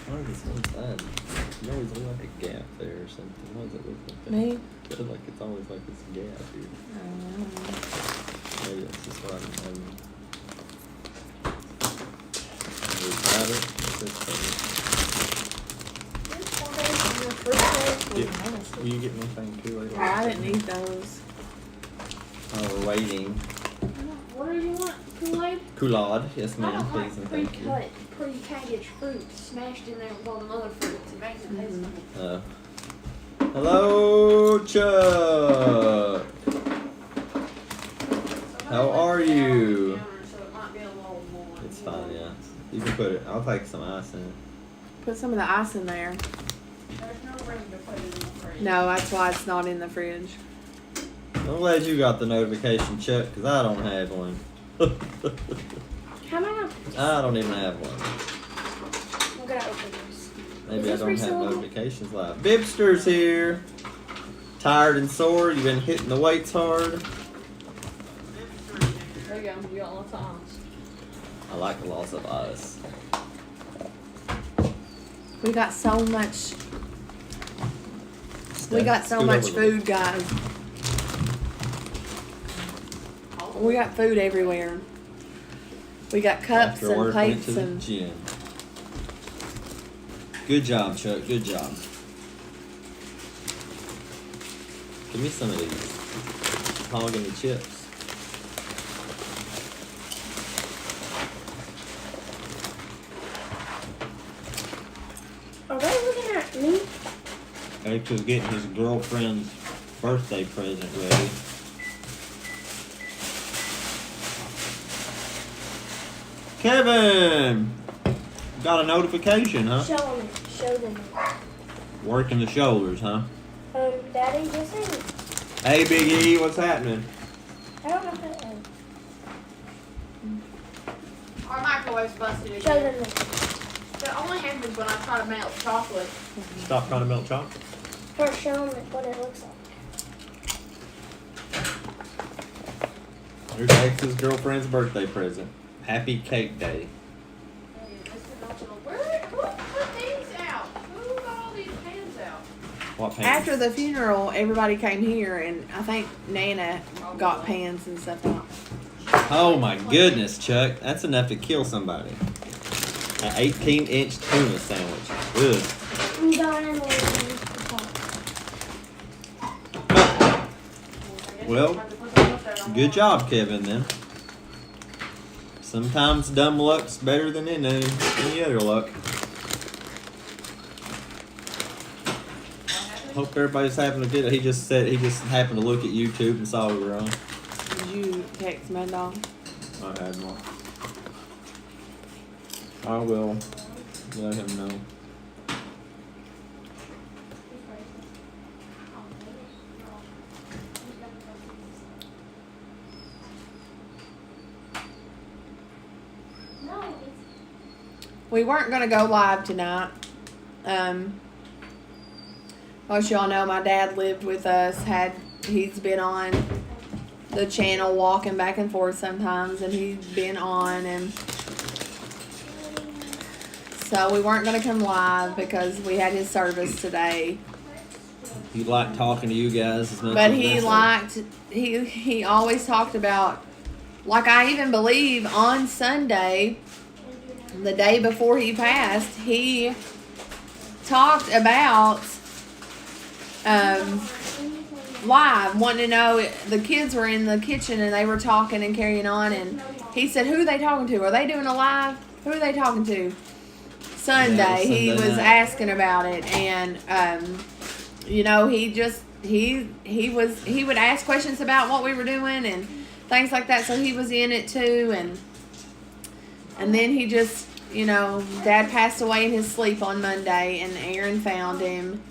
Why is this one side? You always look like a gap there or something. Why does it look like that? Me? I feel like it's always like this gap here. Maybe that's just why I didn't have it. We tried it. Will you get me anything too later? I didn't need those. Oh, we're waiting. What do you want? Kool-Aid? Kool-Aid, yes I ma'am, don't please like and thank you. pre-cut, pre-packaged fruit smashed in there with all the other fruits. It makes it taste good. Hello, Chuck. How are you? So it might be a little more. It's fine, yeah. You can put it. I'll take some ice in it. Put some of the ice in there. There's no room to put it in the fridge. No, that's why it's not in the fridge. I'm glad you got the notification, Chuck, because I don't have one. How am I gonna? I don't even have one. I'm gonna open this. Maybe I Is don't this have resealable? notifications live. Bibster's here. Tired and sore. You've been hitting the weights hard. There you go. You got lots of ice. I like the loss of ice. We got so much. We got so Scoot much over a little. food, guys. We got food everywhere. We got cups After and work, went to plates the and. gym. Good job, Chuck. Good job. Give me some of these. Mahogany chips. Are they looking at me? Eric was getting his girlfriend's birthday present ready. Kevin! Got a notification, huh? Show them. Show them. Working the shoulders, huh? Daddy, just say. Hey, Big E, what's happening? I don't know how to. Our microwave's busted again. Show them. That only happens when I try to melt chocolate. Stop trying to melt chocolate. First, show them what it looks like. There's X's girlfriend's birthday present. Happy cake day. Who put these out? Who got all these pans out? What pants? After the funeral, everybody came here, and I think Nana got pans and stuff out. Oh my goodness, Chuck. That's enough to kill somebody. An 18-inch tuna sandwich. Ugh. I'm done and waiting to talk. Well, good job, Kevin, then. Sometimes dumb luck's better than any other luck. Hope everybody's having a good. He just happened to look at YouTube and saw we were on. Did you text Mad Dog? I had one. I will let him know. No, We weren't gonna go live tonight. As y'all know, my dad lived with us. He's been on the channel walking back and forth sometimes, and he's been on, and so we weren't gonna come live because we had his service today. He liked talking to you guys as much But as he this. liked he always talked about, like, I even believe on Sunday, the day before he passed, he talked about live, wanting to know, the kids were in the kitchen and they were talking and carrying on, and he said, who are they talking to? Are they doing a live? Who are they talking to? Sunday. He Sunday was night. asking about it, and you know, he would ask questions about what we were doing and things like that, so he was in it too, and then he just, you know, Dad passed away in his sleep on Monday, and Aaron found him,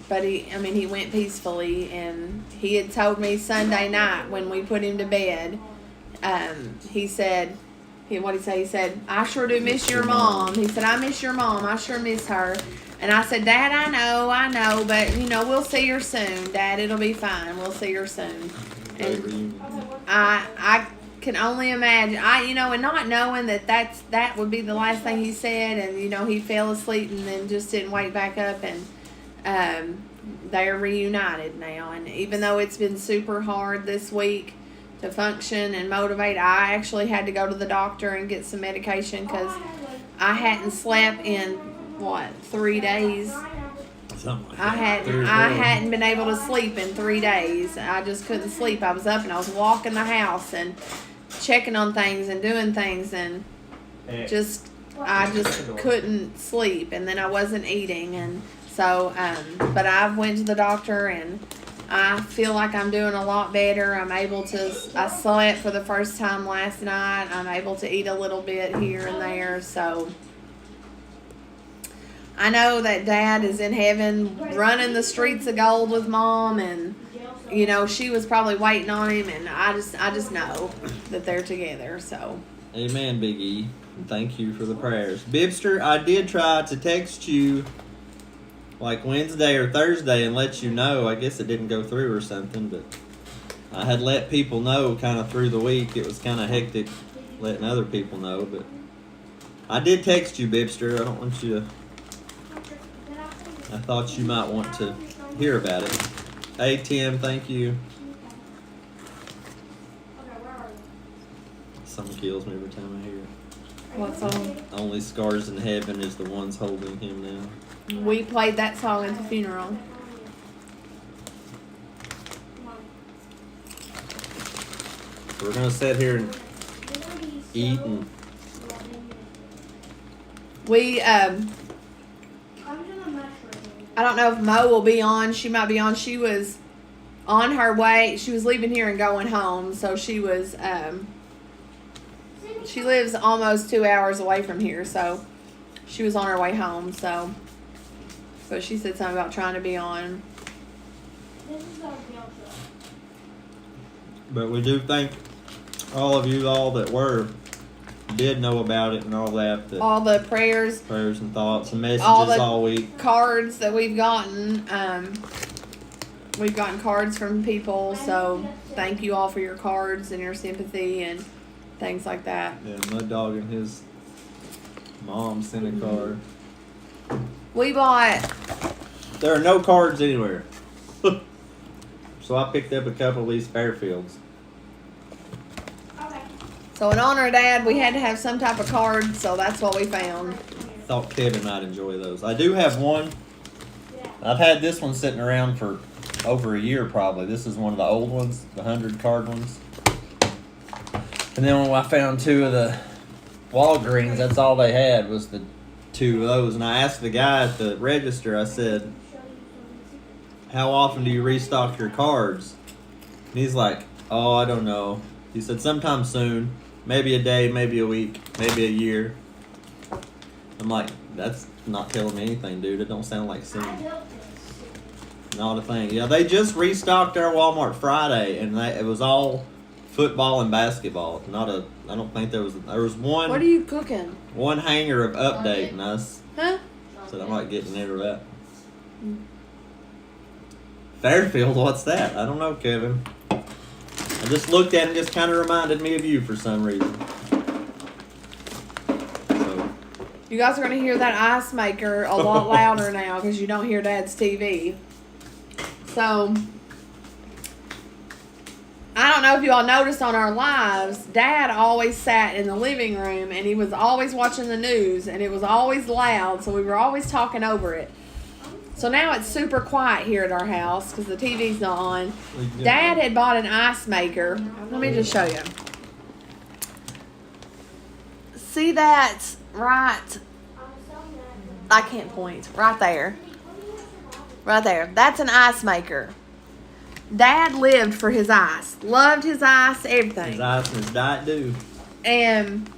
but he went peacefully, and he had told me Sunday night when we put him to bed, he said, what'd he say? He said, I sure do miss your mom. He said, I miss your mom. I sure miss her. And I said, Dad, I know, but, you know, we'll see her soon. Dad, it'll be fine. We'll see her soon. Great And reunion. can only imagine. And not knowing that would be the last thing he said, and he fell asleep and then just didn't wake back up, and they're reunited now. And even though it's been super hard this week to function and motivate, I actually had to go to the doctor and get some medication because I hadn't slept in 3 days. Something like I that. hadn't been able to sleep in 3 days. I just couldn't sleep. I was up and I was walking the house and checking on things and doing things, and I just couldn't sleep, and then I wasn't eating, and so but I went to the doctor and I feel like I'm doing a lot better. I slept for the first time last night. I'm able to eat a little bit here and there, so I know that Dad is in heaven running the streets of gold with Mom, and she was probably waiting on him, and I just know that they're together. So Amen, Big E. And thank you for the prayers. Bibster, I did try to text you like Wednesday or Thursday and let you know. I guess it didn't go through or something, but I had let people know kind of through the week. It was kind of hectic letting other people know, but I did text you, Bibster. I don't want you to... I thought you might want to hear about it. Hey, Tim, thank you. Something kills me every time I hear it. what song? Only scars in heaven is the ones holding him now. We played that song at the funeral. We're going to sit here and eat and... We I don't know if Mo will be on. She might be on. She was on her way. She was leaving here and going home. So she was, she lives almost 2 hours away from here. So she was on her way home. So, but she said something about trying to be on. But we do thank all of you all that did know about it and all that. All the prayers and thoughts and messages all week. Cards that we've gotten. We've gotten cards from people, so thank you all for your cards and your sympathy and things like that. Yeah, Mud Dog and his mom sent a card. We bought... There are no cards anywhere. So I picked up a couple of these Fairfields. So in honor of Dad, we had to have some type of card, so that's what we found. Thought Kevin might enjoy those. I do have one. I've had this one sitting around for over a year probably. This is one of the old ones, the 100 card ones. And then when I found two of the Walgreens, that's all they had was the two of those. And I asked the guy at the register, I said, how often do you restock your cards? And he's like, oh, I don't know. He said, sometime soon. Maybe a day, maybe a week, maybe a year. I'm like, that's not telling me anything, dude. It don't sound like soon. Not a thing. Yeah, they just restocked our Walmart Friday, and it was all football and basketball. I don't think there was one. What are you cooking? One hanger of update, and us. Huh? So I might get into that. Fairfield, what's that? I don't know, Kevin. I just looked at it and just kind of reminded me of you for some reason. So. You guys are going to hear that ice maker a lot louder now because you don't hear Dad's TV. So, I don't know if you all noticed on our lives, Dad always sat in the living room and he was always watching the news and it was always loud, so we were always talking over it. So now it's super quiet here at our house because the TV's not on. Dad had bought an ice maker. Let me just show you. See that right? I can't point. Right there. Right there. That's an ice maker. Dad lived for his ice. Loved his ice, everything. His ice and his Diet Dew. And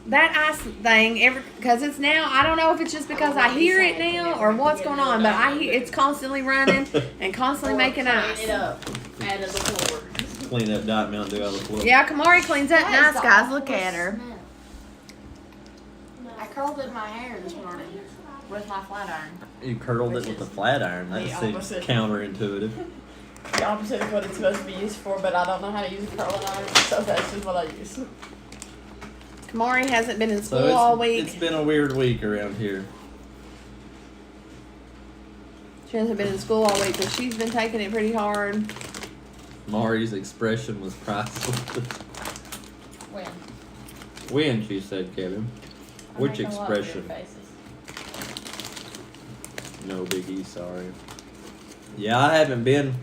that ice thing, because it's now, I don't know if it's just because I hear it now or what's going on, but I hear it's constantly running and constantly making ice. Out of the floor. Clean up Diet Mountain Dew out of the floor. Yeah, Kamari cleans up nice, guys. Look at her. I curled in my hair this morning with my flat iron. You curled it with a flat iron. That Yeah, seems almost. counterintuitive. the opposite of what it's supposed to be used for, but I don't know how to use a curling iron, so that's just what I use. Kamari hasn't been in school So all week. it's been a weird week around here. She hasn't been in school all week, but she's been taking it pretty hard. Mari's expression was priceless. When? When, she said, Kevin. Which expression? No biggie, sorry. Yeah, I haven't been.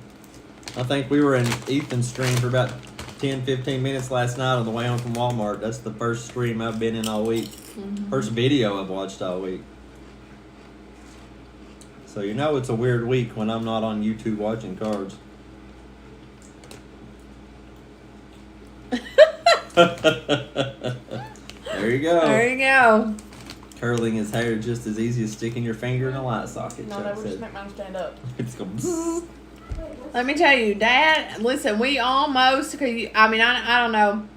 I think we were in Ethan's stream for about 10-15 minutes last night on the way home from Walmart. That's the first stream I've been in all week. First video I've watched all week. So you know it's a weird week when I'm not on YouTube watching cards. There you go. There you go. Curling his hair just as easy as sticking your finger in a light socket. No, Chuck that would just said. make mine stand up. It's going bzzz. Let me tell you, Dad, listen, we almost, I don't know.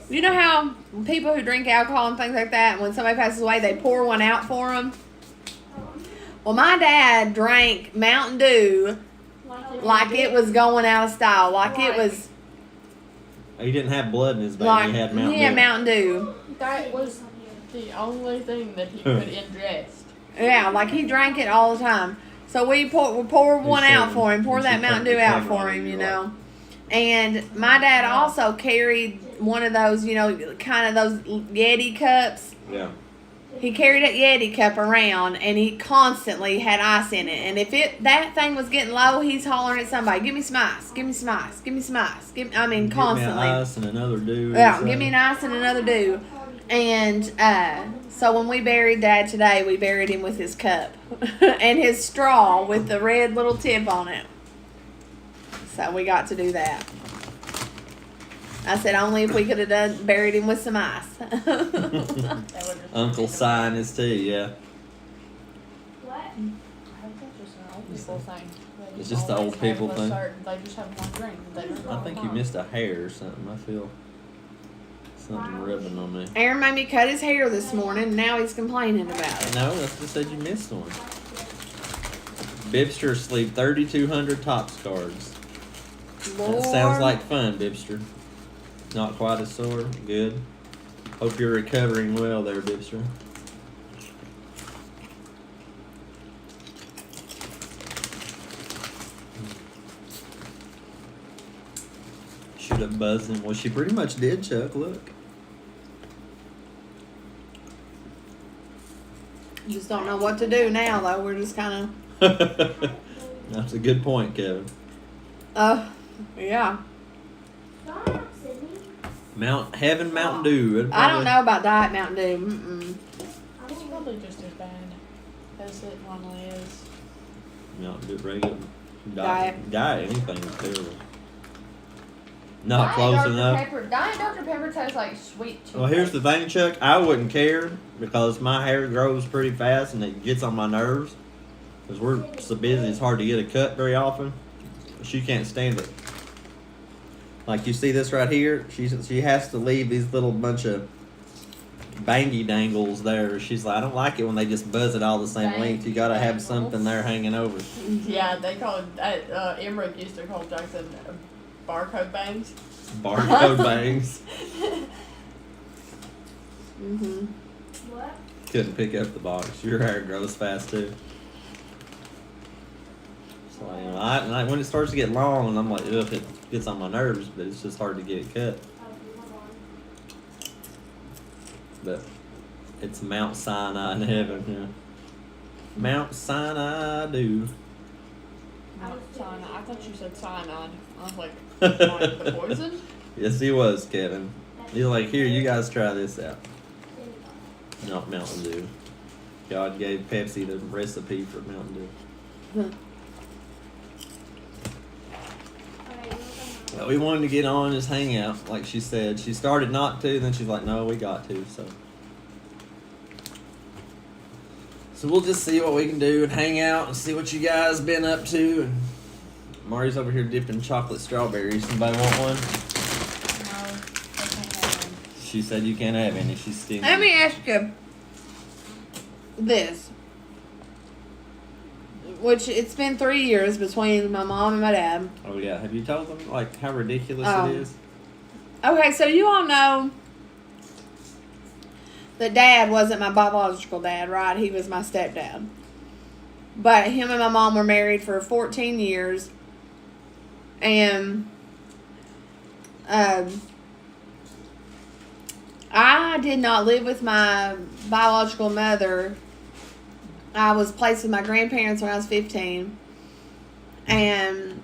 You know how people who drink alcohol and things like that, when somebody passes away, they pour one out for them? Well, my dad drank Mountain Dew like it was going out of style. Like it was He didn't have blood in his vein. like, He had Mountain he had Dew. Mountain Dew. That was the only thing that he could ingest. Yeah, like he drank it all the time. So we pour one out for him, pour that Mountain Dew out for him, you know. And my dad also carried one of those, kind of those Yeti cups. Yeah. He carried that Yeti cup around, and he constantly had ice in it. And if that thing was getting low, he's hollering at somebody, "Give me some ice! Give me some ice! Give me some ice!" Constantly. Give me an ice and another Dew. Yeah, give me an ice and another Dew. And so when we buried Dad today, we buried him with his cup and his straw with the red little tip on it. So we got to do that. I said only if we could have buried him with some ice. Uncle sign his tea, yeah. What? I think that's just an old people thing. They It's just the always old people have a thing. They just have one drink. They drink I all think the you time. missed a hair or something. I feel something rubbing on me. Aaron made me cut his hair this morning, and now he's complaining about it. No, that's just said you missed one. Bibster sleeve 3,200 tops cards. Lord. That sounds like fun, Bibster. Not quite as sore. Good. Hope you're recovering well there, Bibster. Should have buzzed him. Well, she pretty much did, Chuck. Look. Just don't know what to do now, though. We're just kind of, That's a good point, Kevin. yeah. Stop, Sydney. Heaven Mountain Dew. It'd I don't probably- know about Diet Mountain Dew. Mm-mm. It's probably just as bad as it normally is. Mountain Dew regular. Diet. Diet. Anything is terrible. Not close enough. Diet Dr. Pepper tastes like sweet toothpaste. Well, here's the thing, Chuck. I wouldn't care because my hair grows pretty fast and it gets on my nerves. Because we're so busy, it's hard to get a cut very often. She can't stand it. Like you see this right here, she has to leave these little bunch of bangy dangles there. She's like, I don't like it when they just buzz it all the same length. You gotta have something there hanging over. Yeah, they call it, Emmerich used to call Jackson barcode bangs. Barcode bangs. Mm-hmm. What? Couldn't pick up the box. Your hair grows fast too. So when it starts to get long, and I'm like, ugh, it gets on my nerves, but it's just hard to get it cut. But it's Mount Sinai in heaven, yeah. Mount Sinai do. Cyanide. I thought you said cyanide. I was like the poison? Yes, he was, Kevin. He's like, here, you guys try this out. Not Mountain Dew. God gave Pepsi the recipe for Mountain Dew. Well, we wanted to get on and just hang out, like she said. She started not to, then she's like, no, we got to, so. So we'll just see what we can do and hang out and see what you guys been up to. And Mari's over here dipping chocolate strawberries. Somebody want one? No, I can't have them. She said you can't have any. She's stingy. Let me ask you this. which it's been 3 years between my mom and my dad. Oh yeah, have you told them like how ridiculous it is? Okay, so you all know that Dad wasn't my biological dad, right? He was my stepdad. But him and my mom were married for 14 years. And I did not live with my biological mother. I was placed with my grandparents when I was 15. And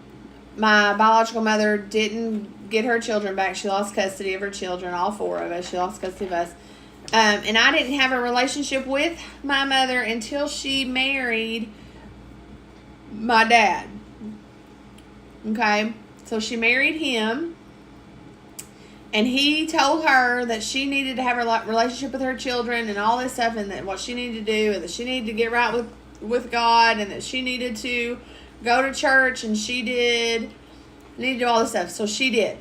my biological mother didn't get her children back. She lost custody of her children, all 4 of us. She lost custody of us. And I didn't have a relationship with my mother until she married my dad. Okay? So she married him. And he told her that she needed to have a relationship with her children and all this stuff, and that what she needed to do, and that she needed to get right with God, and that she needed to go to church, and she needed to do all this stuff. So she did.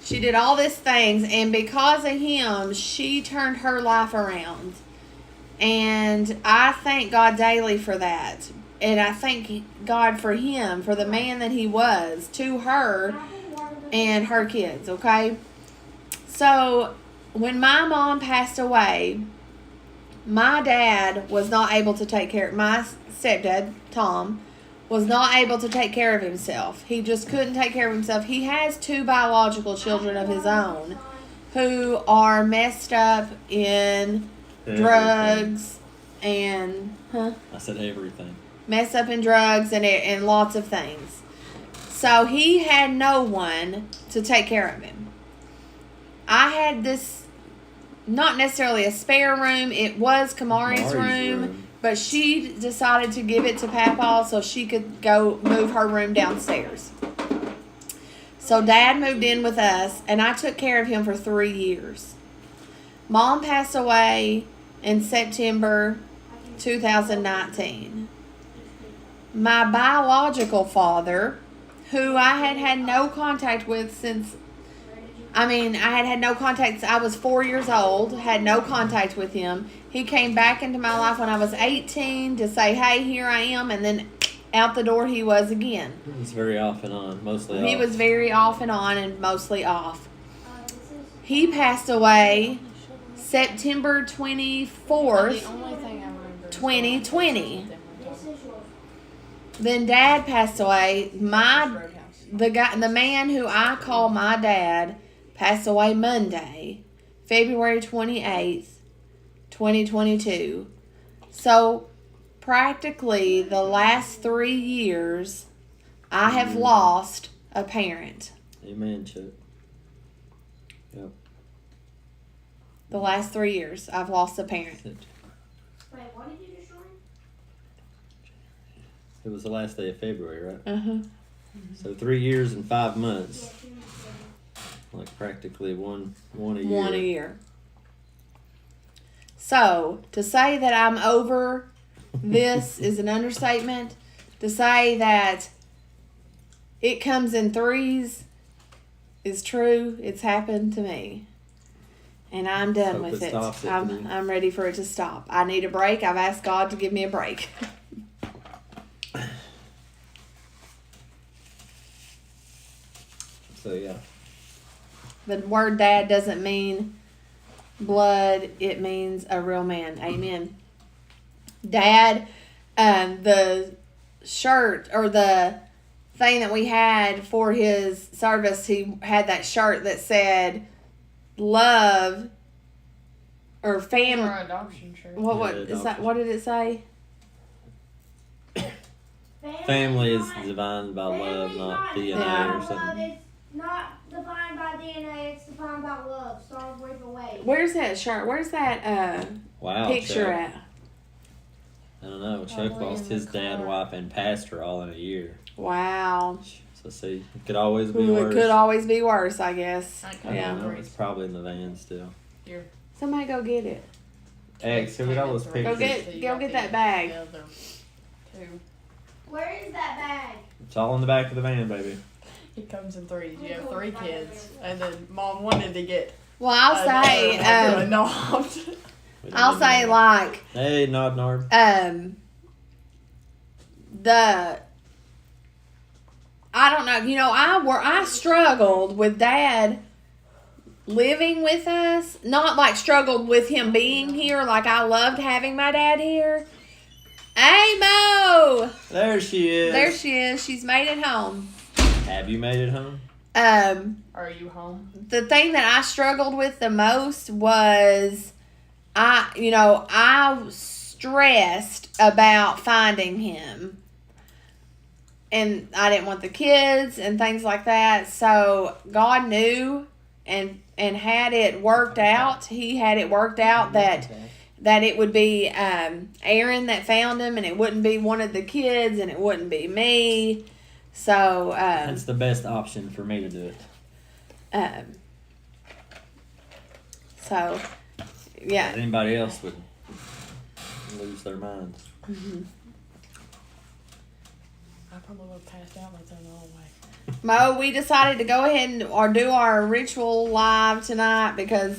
She did all these things, and because of him, she turned her life around. And I thank God daily for that. And I thank God for him, for the man that he was to her and her kids, okay? So, when my mom passed away, my dad was not able to take care, my stepdad, Tom, was not able to take care of himself. He just couldn't take care of himself. He has 2 biological children of his own who are messed up in drugs and, I said everything. Messed up in drugs and lots of things. So he had no one to take care of him. I had this, not necessarily a spare room. It was Kamari's room. But she decided to give it to Papa so she could go move her room downstairs. So Dad moved in with us, and I took care of him for 3 years. Mom passed away in September 2019. My biological father, who I had had no contact with since, I had no contact. I was 4 years old, had no contact with him. He came back into my life when I was 18 to say, hey, here I am, and then out the door he was again. He was very off and on, mostly He off. was very off and on and mostly off. He passed away September 24th, 2020. Then Dad passed away. The man who I call my dad passed away Monday, February 28th, 2022. So, practically the last 3 years, I have lost a parent. Amen, Chuck. Yep. The last 3 years, I've lost a parent. Wait, what did you just join? It was the last day of February, right? Uh-huh. So 3 years and 5 months. Yeah, she was saying. Like practically one a year. One a year. So, to say that I'm over this is an understatement. To say that it comes in threes is true. It's happened to me. And I'm done Hope with it it. stops it, Denise. I'm ready for it to stop. I need a break. I've asked God to give me a break. So yeah. The word dad doesn't mean blood. It means a real man. Amen. Dad, the shirt or the thing that we had for his service, he had that shirt that said love or family. Our adoption shirt. What Yeah, is that? What did it say? Family is not- defined by love, family's not DNA Yeah. or something. It's not defined by DNA, it's defined by love. Stars break away. Where's that shirt? Where's that Wow. picture Chuck. at? I don't know. Chuck Probably lost in the his dad, car. wife, and pastor all in a year. Wow. So see, it could always be Ooh, worse. it could always be worse, I guess. I I can't Yeah. don't know. breathe. It's probably in the van still. Somebody go get it. X, look at all those Go pictures. Go get that bag. Where is that bag? It's all in the back of the van, baby. It comes in threes. You have 3 kids, and then mom wanted to get. Well, I'll say, knobbed. We I'll don't say know. like, Hey, Nod Nard. I don't know. You know, I struggled with Dad living with us. Not like struggled with him being here. Like I loved having my dad here. Hey, Mo! There she is. There she is. She's made it home. Have you made it home? Are you home? The thing that I struggled with the most was I stressed about finding him. And I didn't want the kids and things like that. So God knew and had it worked out. He had it worked out that it would be Aaron that found him, and it wouldn't be one of the kids, and it wouldn't be me. So That's the best option for me to do it. So yeah. Anybody else would lose their minds. Mm-hmm. I probably would have passed out like that all the way. Mo, we decided to go ahead and do our ritual live tonight because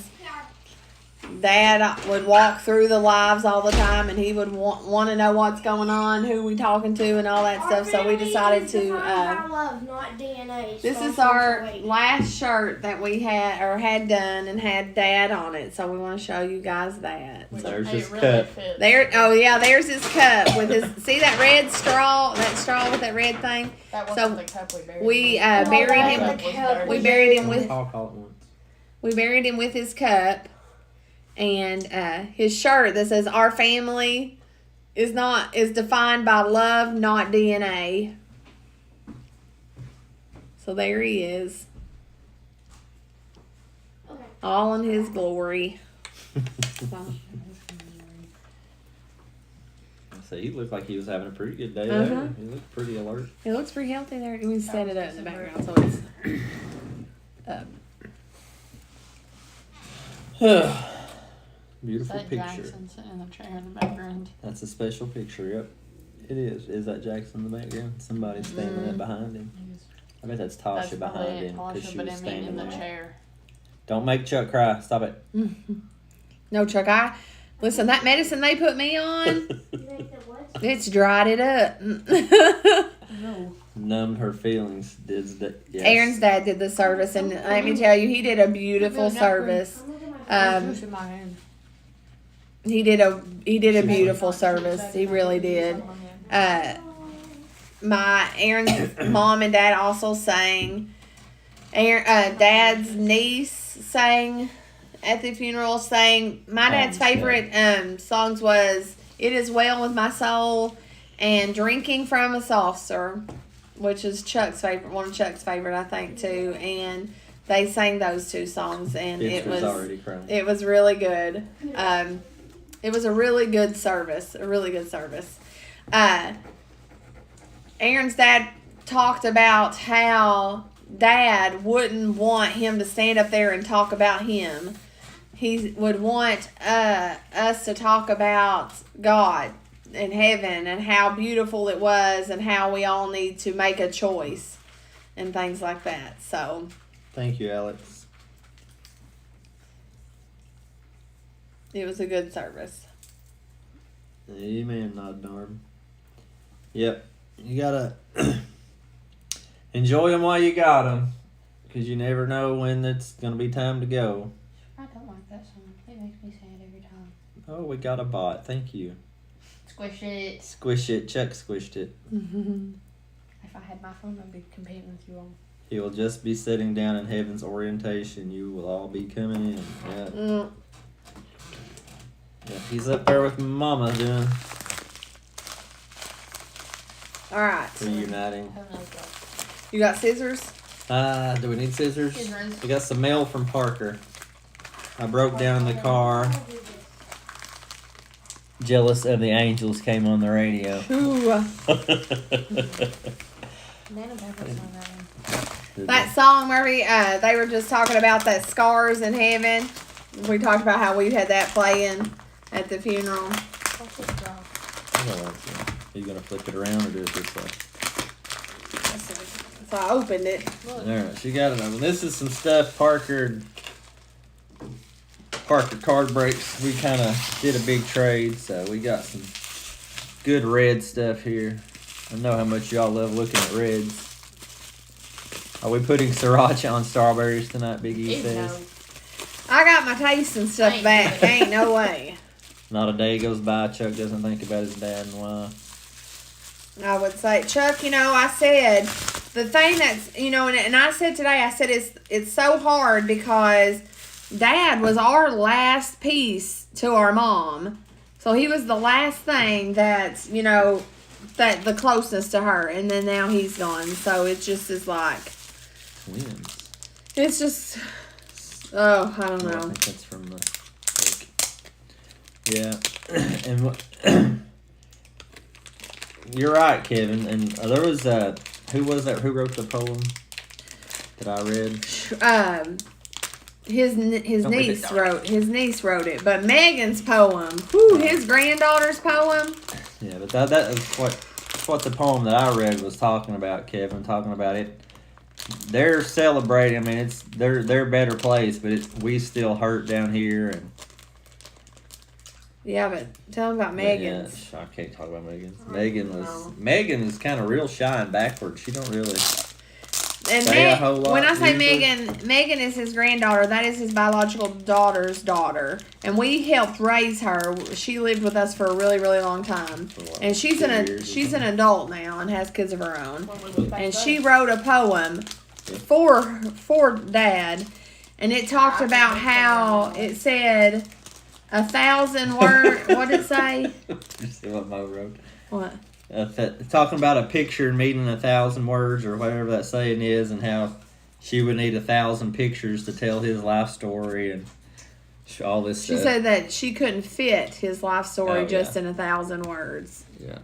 Dad would walk through the lives all the time, and he would want to know what's going on, who we talking to, and all that stuff. So we decided to. love, not DNA. This is our last shirt that we had done and had Dad on it. So we want to show you guys that. There's Hey, his it really cup. fits. There. Oh yeah, there's his cup with his. See that red straw? That straw with that red thing. That So, wasn't the cup we buried. We him in. buried That him. cup was dirty. We buried him with. Talk all at once. We buried him with his cup, and his shirt that says "Our family is defined by love, not DNA." So there he is, Okay. all in his glory. So, So he looked like he was having a pretty good day Uh-huh. there. He looked pretty alert. it looks pretty healthy there. We set it up in the background so it's up. Beautiful That picture. Jackson sitting in the chair in the background. That's a special picture, yep. It is. Is that Jackson in the background? Somebody's standing up behind him. I bet that's That's Tasha probably behind it, him because Tasha, she but was I mean in standing the there. chair. Don't make Chuck cry. Stop it. No, Chuck. Listen. That medicine they put me on, You make the what? it's dried it up. No. Numbed her feelings. Yes. Aaron's dad did the service, and let me tell you, he did a beautiful service. I'm looking at my It's in my hand. He did a beautiful service. He really did. Aaron's mom and dad also sang. Dad's niece sang at the funeral. Sang my dad's favorite songs was "It Is Well with My Soul" and "Drinking from a Saucer," which is Chuck's favorite. One of Chuck's favorite, I think, too. And they sang those two songs, and Bitch it was was already crying. it was really good. It was a really good service. A really good service. Aaron's dad talked about how Dad wouldn't want him to stand up there and talk about him. He would want us to talk about God and heaven and how beautiful it was and how we all need to make a choice and things like that. So Thank you, Alex. it was a good service. Amen, Nod Norm. Yep. You gotta enjoy them while you got them, because you never know when it's gonna be time to go. I don't like that song. It makes me sad every time. Oh, we got a bot. Thank you. Squish it. Squish it. Chuck squished it. If I had my phone, I'd be competing with you all. He will just be sitting down in heaven's orientation. You will all be coming in. Yeah. Yeah, he's up there with Mama doing All right. reuniting. Who knows what? You got scissors? Do we need scissors? Scissors. We got some mail from Parker. I broke down in the car. Jealous of the Angels came on the radio. Ooh. Nana Pepper's on that one. That song, Murphy, they were just talking about that Scars in Heaven. We talked about how we had that playing at the funeral. What's this drop? Are you gonna flip it around or do it this way? So I opened it. Look. Alright, she got it open. This is some stuff Parker Card Breaks. We kind of did a big trade, so we got some good red stuff here. I know how much y'all love looking at reds. Are we putting sriracha on strawberries tonight, Big E Ew, says? no. I got my taste and stuff Ain't back. really. Ain't no way. Not a day goes by Chuck doesn't think about his dad and why. I would say, Chuck, I said the thing that's, and I said today, I said it's so hard because Dad was our last piece to our mom. So he was the last thing that, that the closest to her. And then now he's gone. So it just is like, Twins. it's just, I don't I know. think that's from the book. Yeah. And what... You're right, Kevin. And there was who was that? Who wrote the poem that I read? His Don't read niece it. wrote it, but Megan's poem, his granddaughter's poem. Yeah, but that is what the poem that I read was talking about, Kevin. Talking about it. They're celebrating. I mean, it's they're a better place, but we still hurt down here. And Yeah, but tell him about Megan's. yeah, I can't talk about Megan's. know. Megan is kind of real shy and backward. She don't really. And Say a whole lot when I say usually. Megan is his granddaughter. That is his biological daughter's daughter, and we helped raise her. She lived with us for a really, really long time, and she's an adult now and has kids of her own. When we look back And up. she wrote a poem for Dad, and it talked about how it said 1,000 words. What did it say? You see what Mo wrote? What? Talking about a picture meaning 1,000 words or whatever that saying is, and how she would need 1,000 pictures to tell his life story and all this She stuff. said that she couldn't fit his life story Oh, just yeah. in 1,000 words. Yeah,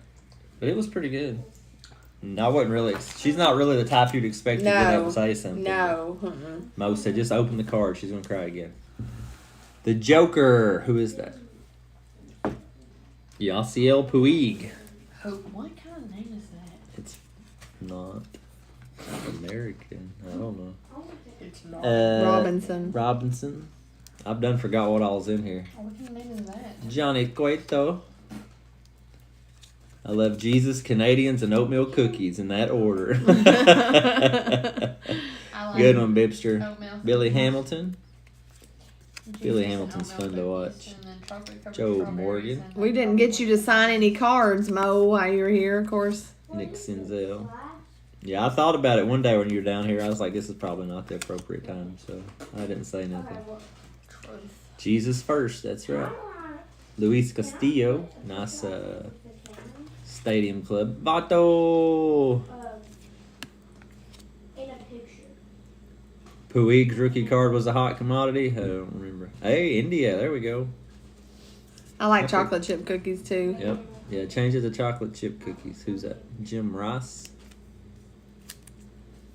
but it was pretty good. And I wasn't really. She's not really the type you'd expect to get up No, and say something. no. Mo said, "Just open the card. She's gonna cry again." The Joker. Who is that? Yasiel Puig. What kind of name is that? It's not American. I don't know. It's not. Robinson. Robinson. I've done forgot what all's in here. What kind of name is that? Johnny Cueto. I love Jesus, Canadians, and oatmeal cookies in that order. I like Good one, Bibster. oatmeal. Billy Hamilton. Jesus Billy and Hamilton's oatmeal fun to cookies, watch. and then chocolate-covered Joe strawberries Morgan. and We didn't get you to sign any cards, Mo, while you were here, of course. Nick Senzel. Yeah, I thought about it one day when you were down here. I was like, this is probably not the appropriate time, so I didn't say nothing. Truth. Jesus first, that's right. Luis Castillo. Nice stadium club. Vato. In a picture. Puig's rookie card was a hot commodity. I don't remember. Hey, India. There we go. I like Okay. chocolate chip cookies too. Yep. Yeah, change it to chocolate chip cookies. Who's that? Jim Rice.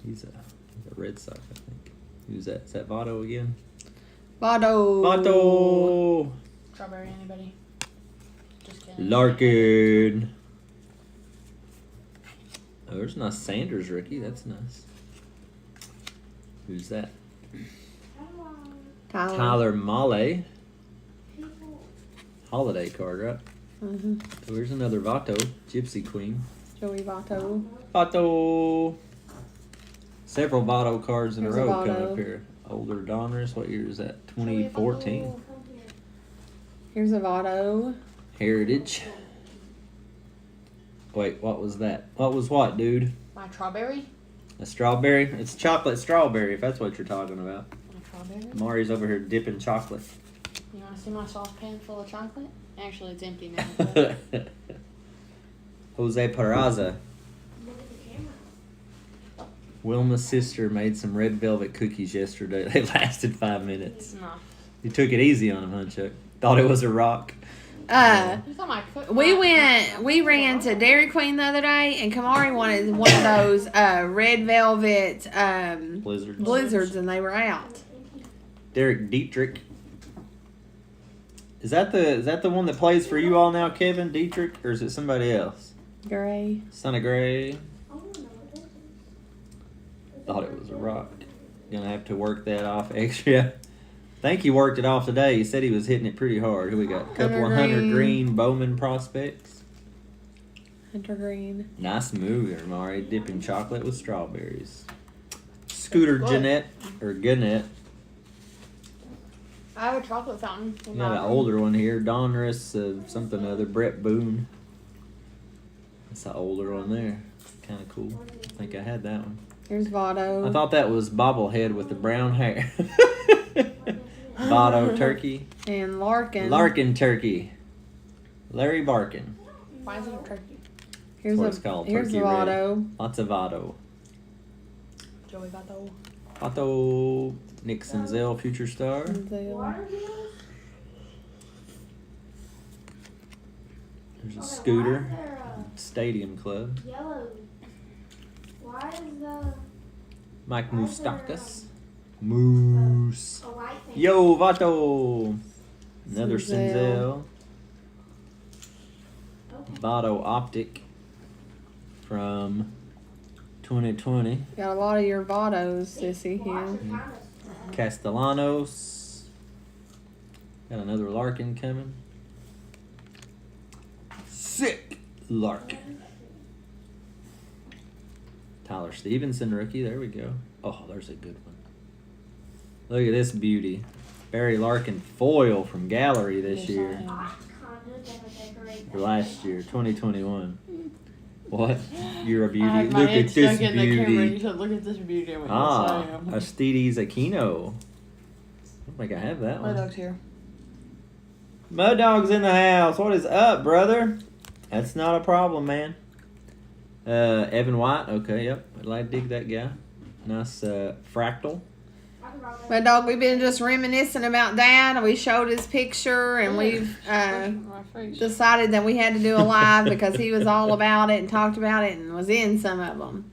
He's a Red Sox, I think. Who's that? Is that Votto again? Votto. Votto. Strawberry, anybody? Just kidding. Larkin. Oh, there's a nice Sanders rookie. That's nice. Who's that? Tyler Mahle. Holiday card, right? Mm-hmm. Oh, here's another Vato. Gypsy Queen. Joey Votto. Vato. Several Vato cards in Here's a a row Votto. coming up here. Older Donners. What year is that? 2014. Here's a Votto. Heritage. Wait, what was that? What was what, dude? My strawberry? A strawberry? It's chocolate strawberry, if that's what you're talking about. My strawberry? Mari's over here dipping chocolate. You want to see my saucepan full of chocolate? Actually, it's empty now. Jose Peraza. Wilma's sister made some red velvet cookies yesterday. They lasted 5 minutes. No. You took it easy on him, huh, Chuck? Thought it was a rock. You thought my cook- We ran to Dairy Queen the other day, and Kamari wanted one of those red velvet blizzards, and they were out. Derek Dietrich. Is that the one that plays for you all now, Kevin Dietrich, or is it somebody else? Gray. Son of Gray. Thought it was a rock. Gonna have to work that off extra. Think he worked it off today. He said he was hitting it pretty hard. Who we got? A couple of Hunter Hunter Green. Green Bowman prospects. Hunter green. Nice move there, Mari. Dipping chocolate with strawberries. Scooter Good. Jeanette, or Gannett. I have a chocolate fountain. You got an older one here. Donruss of something or other. Brett Boone. That's an older one there. Kind of cool. I think I had that one. Here's Votto. I thought that was bobblehead with the brown hair. Votto turkey. And Larkin. Larkin turkey. Larry Barkin. Why is it a turkey? That's Here's what a it's called. here's Turkey the red. Votto. Lots of Votto. Joey Votto. Votto. Nick Senzel, future star. Water wheels? There's a Okay, scooter. Why is there Stadium Club. a yellow? Why is the Mike Why is there, Moustakas. Moose. a white thing? Yo, Votto. Another Senzel. Senzel. Okay. Votto Optic from 2020. Got a lot of your Vottos, Sissy, Watch here. it kind of- Castellanos. Got another Larkin coming. Sick Larkin. Tyler Stevenson rookie. There we go. Oh, there's a good one. Look at this beauty. Barry Larkin foil from Gallery this year. Kinda gonna decorate Or that. last year, 2021. What? You're a beauty. I had my Look head at this stuck in the camera. You beauty. said, look at this beauty. I went, Ah, yes, I am. Aristides Aquino. I don't think I have that My one. dog's here. Mud Dog's in the house. What is up, brother? That's not a problem, man. Evan White. Okay, yep. I'd like to dig that guy. Nice fractal. I can rock that. My dog, we've been just reminiscing about Dad. We showed his picture, and we've decided that we had to do a live because he was all about it and talked about it and was in some of them.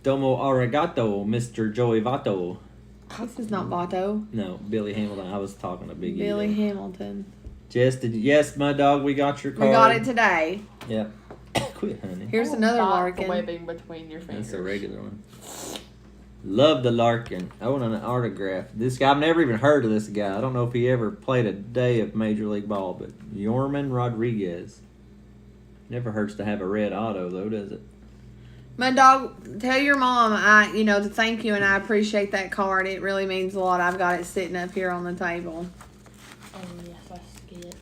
Domo arigato, Mr. Joey Votto. This is not Votto. No, Billy Hamilton. I was talking to Big Billy E. Hamilton. Yes, Mud Dog, we got your card. We got it today. Yep. Quit, honey. Here's another Larkin. Webbing between your fingers. That's a regular one. Love the Larkin. I want an autograph. This guy, I've never even heard of this guy. I don't know if he ever played a day of Major League Ball, but Yorman Rodriguez. Never hurts to have a red auto, though, does it? My dog, tell your mom to thank you, and I appreciate that card. It really means a lot. I've got it sitting up here on the table. Oh, yes, I see it.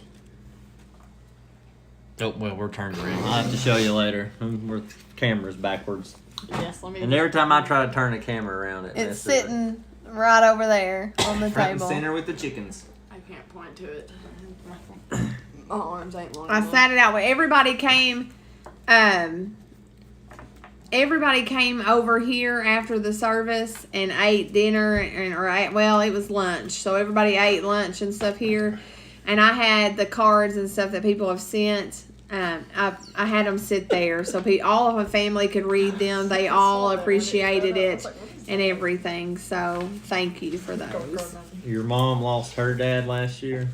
Oh, well, we're turned around. I'll have to show you later. We're camera's backwards. Yes, let me. And every time I try to turn the camera around, it It's messes up. sitting right over there on the Front and table. center with the chickens. I can't point to it. My arms ain't long I enough. sat it out. Everybody came. Everybody came over here after the service and ate dinner, it was lunch. So everybody ate lunch and stuff here, and I had the cards and stuff that people have sent. I had them sit there so all of my family could read them. They all appreciated it and everything. So thank you for those. Your mom lost her dad last year.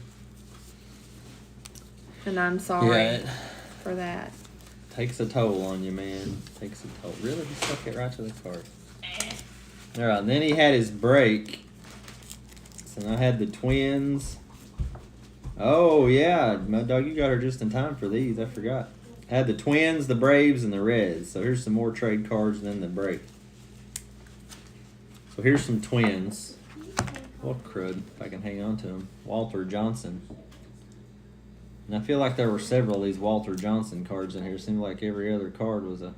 And I'm sorry it for that. takes a toll on you, man. Takes a toll. Really? He stuck it right to the card. All right, and then he had his break. So I had the Twins. Oh, yeah. Mud Dog, you got her just in time for these. I forgot. I had the Twins, the Braves, and the Reds. So here's some more trade cards than the break. So here's some Twins. What crud, if I can hang on to them. Walter Johnson. And I feel like there were several of these Walter Johnson cards in here. It seemed like every other card was a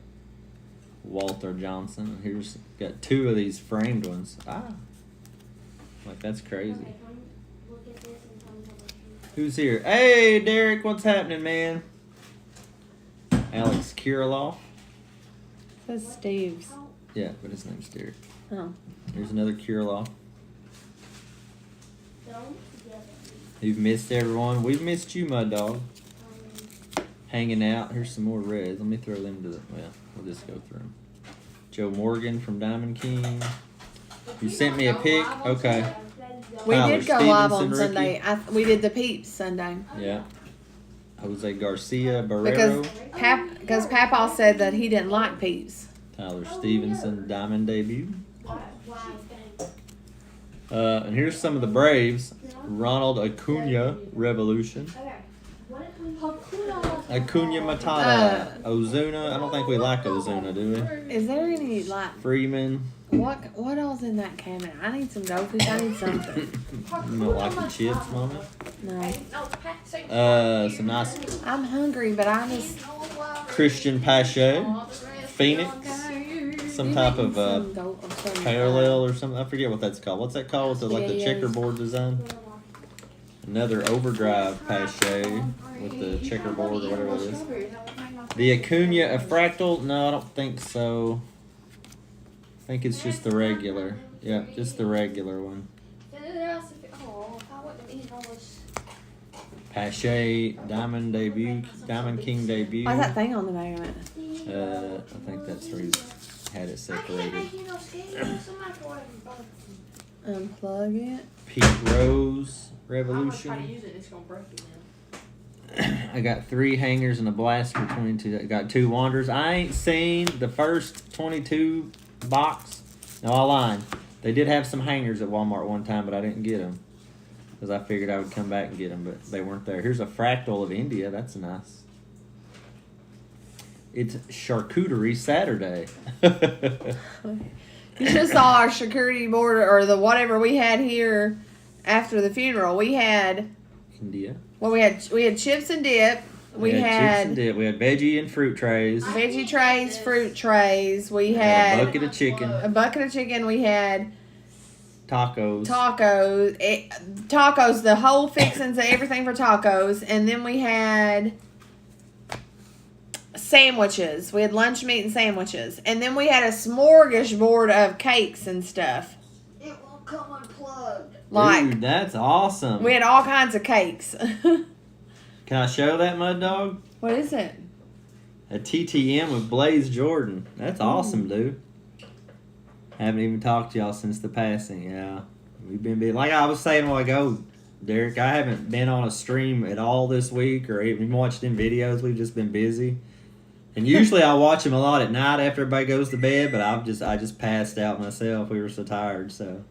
Walter Johnson. And here's got two of these framed ones. Like that's crazy. Okay, come look at this and tell me how much Who's here? Hey, Derek, what's happening, man? Alex Kirilloff. Says Steve's. Yeah, but his name's Derek. Oh. Here's another Kirilloff. don't together. You've missed everyone. We've missed you, my dog. Um, Hanging out. Here's some more reds. Let me throw them to the. Well, we'll just go through them. Joe Morgan from Diamond King. You sent me a pic. Okay. We Tyler did go live on Stevenson, Sunday. We did the Peeps Sunday. Yeah. Jose Garcia Barrero. Because Papa said that he didn't like Peeps. Tyler Stevenson Diamond debut. why? And here's some of the Braves. Ronald Acuna Revolution. Okay. What if we Acuna Matata. Ozuna. I don't think we like Ozuna, do we? Is there any like Freeman. what else in that cabinet? I need some goldfish. I need something. You don't like the chips, Mama? No. Some nice I'm hungry, but I just Christian Pache. Phoenix. Some type of parallel or something. I forget what that's called. What's that called? With the, like the checkerboard design? Another overdrive Pache with the checkerboard or whatever it is. The Acuna, a fractal? No, I don't think so. I think it's just the regular. Yeah, just the regular one. Pache, Diamond debut, Diamond King debut. Why's that thing on the back of it? I think that's where he's had it separated. Unplug it. Pete Rose Revolution. I got 3 hangers and a blaster 22. I got 2 Wanderers. I ain't seen the first 22 box. No, I lied. They did have some hangers at Walmart one time, but I didn't get them. Because I figured I would come back and get them, but they weren't there. Here's a fractal of India. That's nice. It's Charcuterie Saturday. You just saw our charcuterie board or the whatever we had here after the funeral. We had India. well, we had chips and dip. We chips had and dip. We had veggie and fruit trays. veggie trays, fruit trays. We We had a bucket of chicken. a bucket of chicken. We had Tacos. tacos, the whole fixings of everything for tacos, and then we had sandwiches. We had lunch meat and sandwiches, and then we had a smorgasbord of cakes and stuff. It will come unplugged. Like Dude, that's awesome. we had all kinds of cakes. Can I show that, Mud Dog? What is it? A TTM with Blaze Jordan. That's awesome, dude. Haven't even talked to y'all since the passing. Yeah, we've been busy. Like I was saying a while ago, Derek, I haven't been on a stream at all this week or even watched any videos. We've just been busy. And usually I watch them a lot at night after everybody goes to bed, but I just passed out myself. We were so tired. So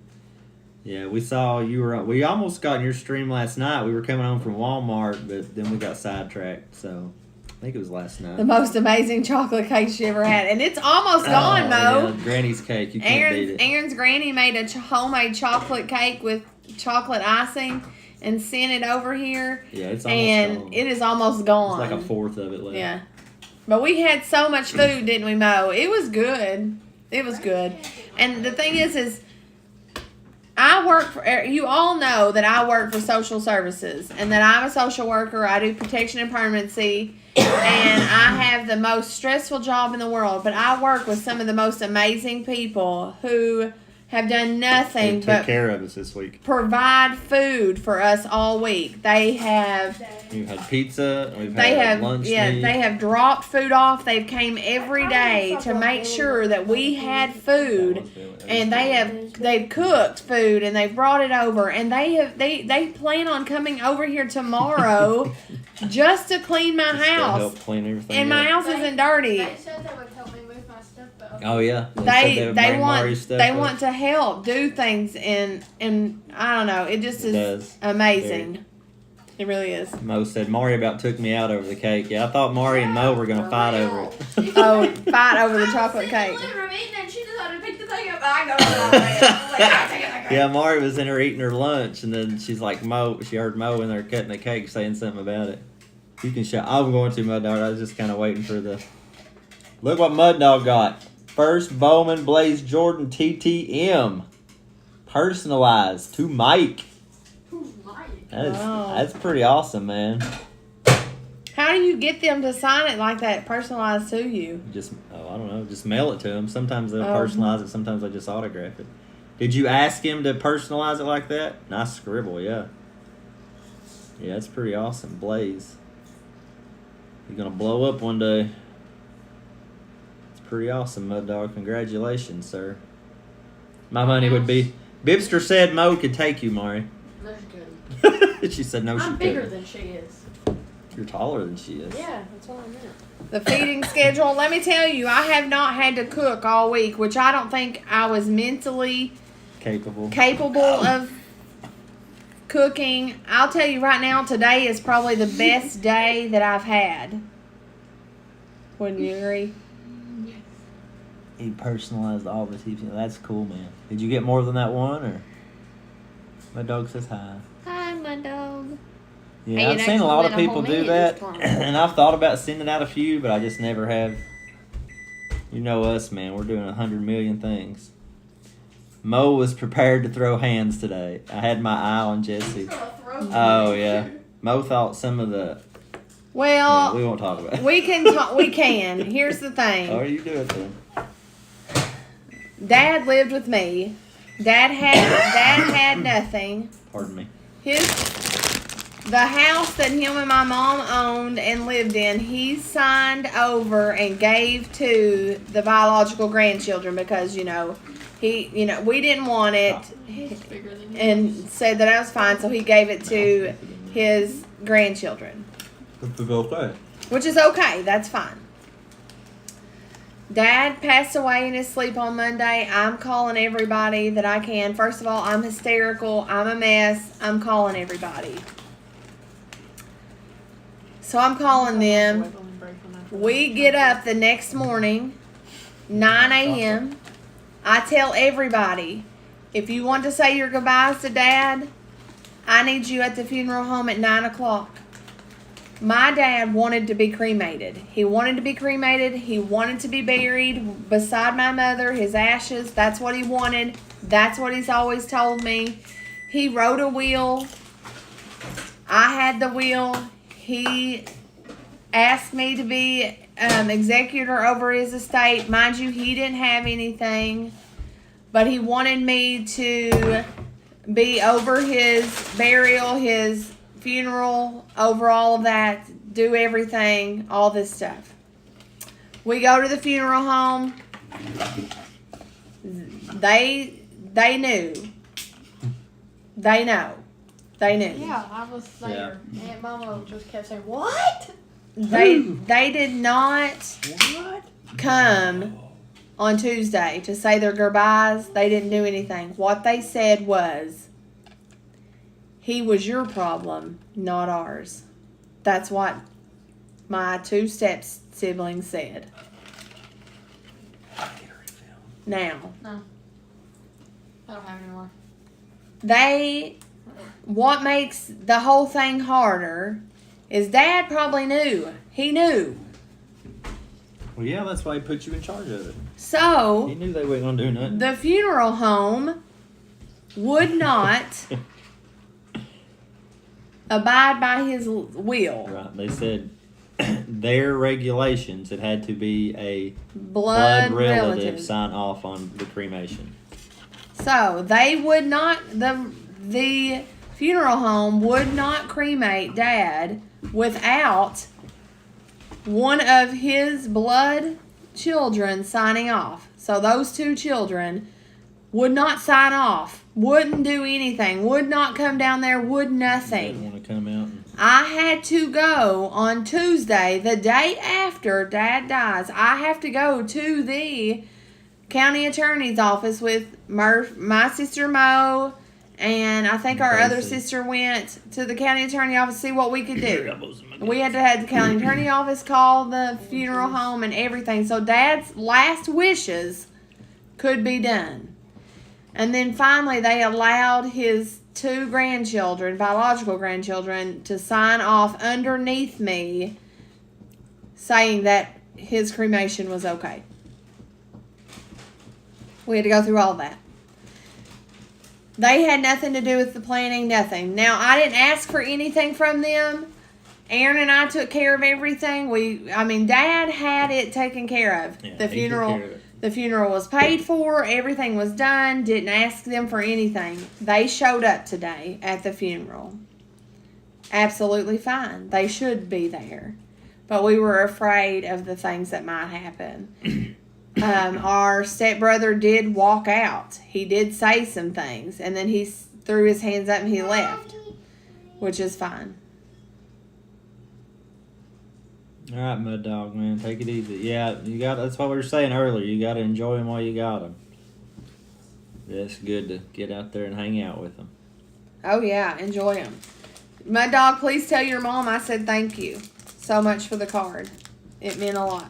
yeah, we saw you were. We almost got in your stream last night. We were coming home from Walmart, but then we got sidetracked. So I think it was last night. The most amazing chocolate cake she ever had, and it's almost gone, Mo. Yeah, Granny's cake. You can't beat it. Aaron's granny made a homemade chocolate cake with chocolate icing and sent it over here. Yeah, it's almost gone. It is almost gone. It's like a fourth of it left. Yeah. But we had so much food, didn't we, Mo? It was good. It was good. And the thing is I work for, you all know that I work for social services and that I'm a social worker. I do protection and permanency, and I have the most stressful job in the world, but I work with some of the most amazing people who have done nothing They but took care of us this week. provide food for us all week. They have We've had pizza. We've they had have lunch yeah, meat. they have dropped food off. They've came every day to make sure that we had food, and they've cooked food and they've brought it over, and they plan on coming over here tomorrow just to clean my Just to house. help clean everything And my up. house isn't dirty. They said they would help me move my stuff, but okay. Oh yeah. They said would bring want Mari's stuff they up. want to help do things, and I don't know. It just It is does. amazing. It really is. Mo said Mari about took me out over the cake. Yeah, I thought Mari and Mo were gonna fight over it. Oh, fight over the chocolate cake. And she decided to pick the thing up. I go, oh, Yeah, Mari was in there eating her lunch, and then she's like, Mo. She heard Mo in there cutting the cake, saying something about it. You can shout. I'm going to Mud Dog. I was just kind of waiting for the. Look what Mud Dog got. First Bowman Blaze Jordan TTM, personalized to Mike. Wow. That's pretty awesome, man. How do you get them to sign it like that, personalized to you? Just I don't know. Just mail it to them. Sometimes they'll Oh. personalize it. Sometimes they just autograph it. Did you ask him to personalize it like that? Nice scribble, yeah. Yeah, it's pretty awesome. Blaze. You're gonna blow up one day. It's pretty awesome, Mud Dog. Congratulations, sir. My money would be. Bibster said Mo could take you, Mari. No, she couldn't. She said no, she I'm bigger couldn't. than she is. You're taller than she is. Yeah, that's what I meant. The feeding schedule, let me tell you, I have not had to cook all week, which I don't think I was mentally Capable. capable of cooking. I'll tell you right now, today is probably the best day that I've had. Wouldn't you agree? He personalized all of his heaps. That's cool, man. Did you get more than that one, or? My dog says hi. Hi, my dog. Yeah, Hey, I've seen a lot of people do that, this time. and I've thought about sending out a few, but I just never have. You know us, man. We're doing 100 million things. Mo was prepared to throw hands today. I had my eye on Jesse. Oh yeah, Mo thought some of the. Well, we won't talk about it. we can talk. We can. Here's the thing. Oh, you do it then. Dad lived with me. Dad had nothing. Pardon me. The house that him and my mom owned and lived in, he signed over and gave to the biological grandchildren because, we didn't want it and said that I was fine, so he gave it to his grandchildren. Which is okay, that's fine. Dad passed away in his sleep on Monday. I'm calling everybody that I can. First of all, I'm hysterical. I'm a mess. I'm calling everybody. So I'm calling them. We get up the next morning, 9 a.m. I tell everybody, if you want to say your goodbyes to Dad, I need you at the funeral home at 9 o'clock. My dad wanted to be cremated. He wanted to be cremated. He wanted to be buried beside my mother, his ashes. That's what he wanted. That's what he's always told me. He wrote a will. I had the will. He asked me to be executor over his estate. Mind you, he didn't have anything, but he wanted me to be over his burial, his funeral, over all of that, do everything, all this stuff. We go to the funeral home. They knew. They know. They knew. Yeah, I was there. Aunt Mama just kept saying, "What?" They did not come on Tuesday to say their goodbyes. They didn't do anything. What they said was, he was your problem, not ours. That's what my two siblings said. Now, No, I don't have any more. what makes the whole thing harder is Dad probably knew. He knew. Well, yeah, that's why he put you in charge of it. So, He knew they weren't gonna do nothing. the funeral home would not abide by his will. Right. They said their regulations, it had to be a Blood relative relative. sign off on the cremation. So they would not, the funeral home would not cremate Dad without one of his blood children signing off. So those two children would not sign off, wouldn't do anything, would not come down there, would nothing. Didn't want to come out. I had to go on Tuesday, the day after Dad dies. I have to go to the county attorney's office with my sister Mo, and I think our other sister went to the county attorney office to see what we could do. We had to have the county attorney office call the funeral home and everything, so Dad's last wishes could be done. And then finally they allowed his two grandchildren, biological grandchildren, to sign off underneath me saying that his cremation was okay. We had to go through all that. They had nothing to do with the planning, nothing. Now, I didn't ask for anything from them. Aaron and I took care of everything. Dad had it taken care of. Yeah, The he took funeral. care of it. The funeral was paid for. Everything was done. Didn't ask them for anything. They showed up today at the funeral. Absolutely fine. They should be there. But we were afraid of the things that might happen. Our stepbrother did walk out. He did say some things. And then he threw his hands up and he left. Which is fine. All right, Mud Dog, man, take it easy. Yeah, that's what we were saying earlier. You got to enjoy them while you got them. It's good to get out there and hang out with them. Oh yeah, enjoy them. Mud Dog, please tell your mom I said thank you so much for the card. It meant a lot.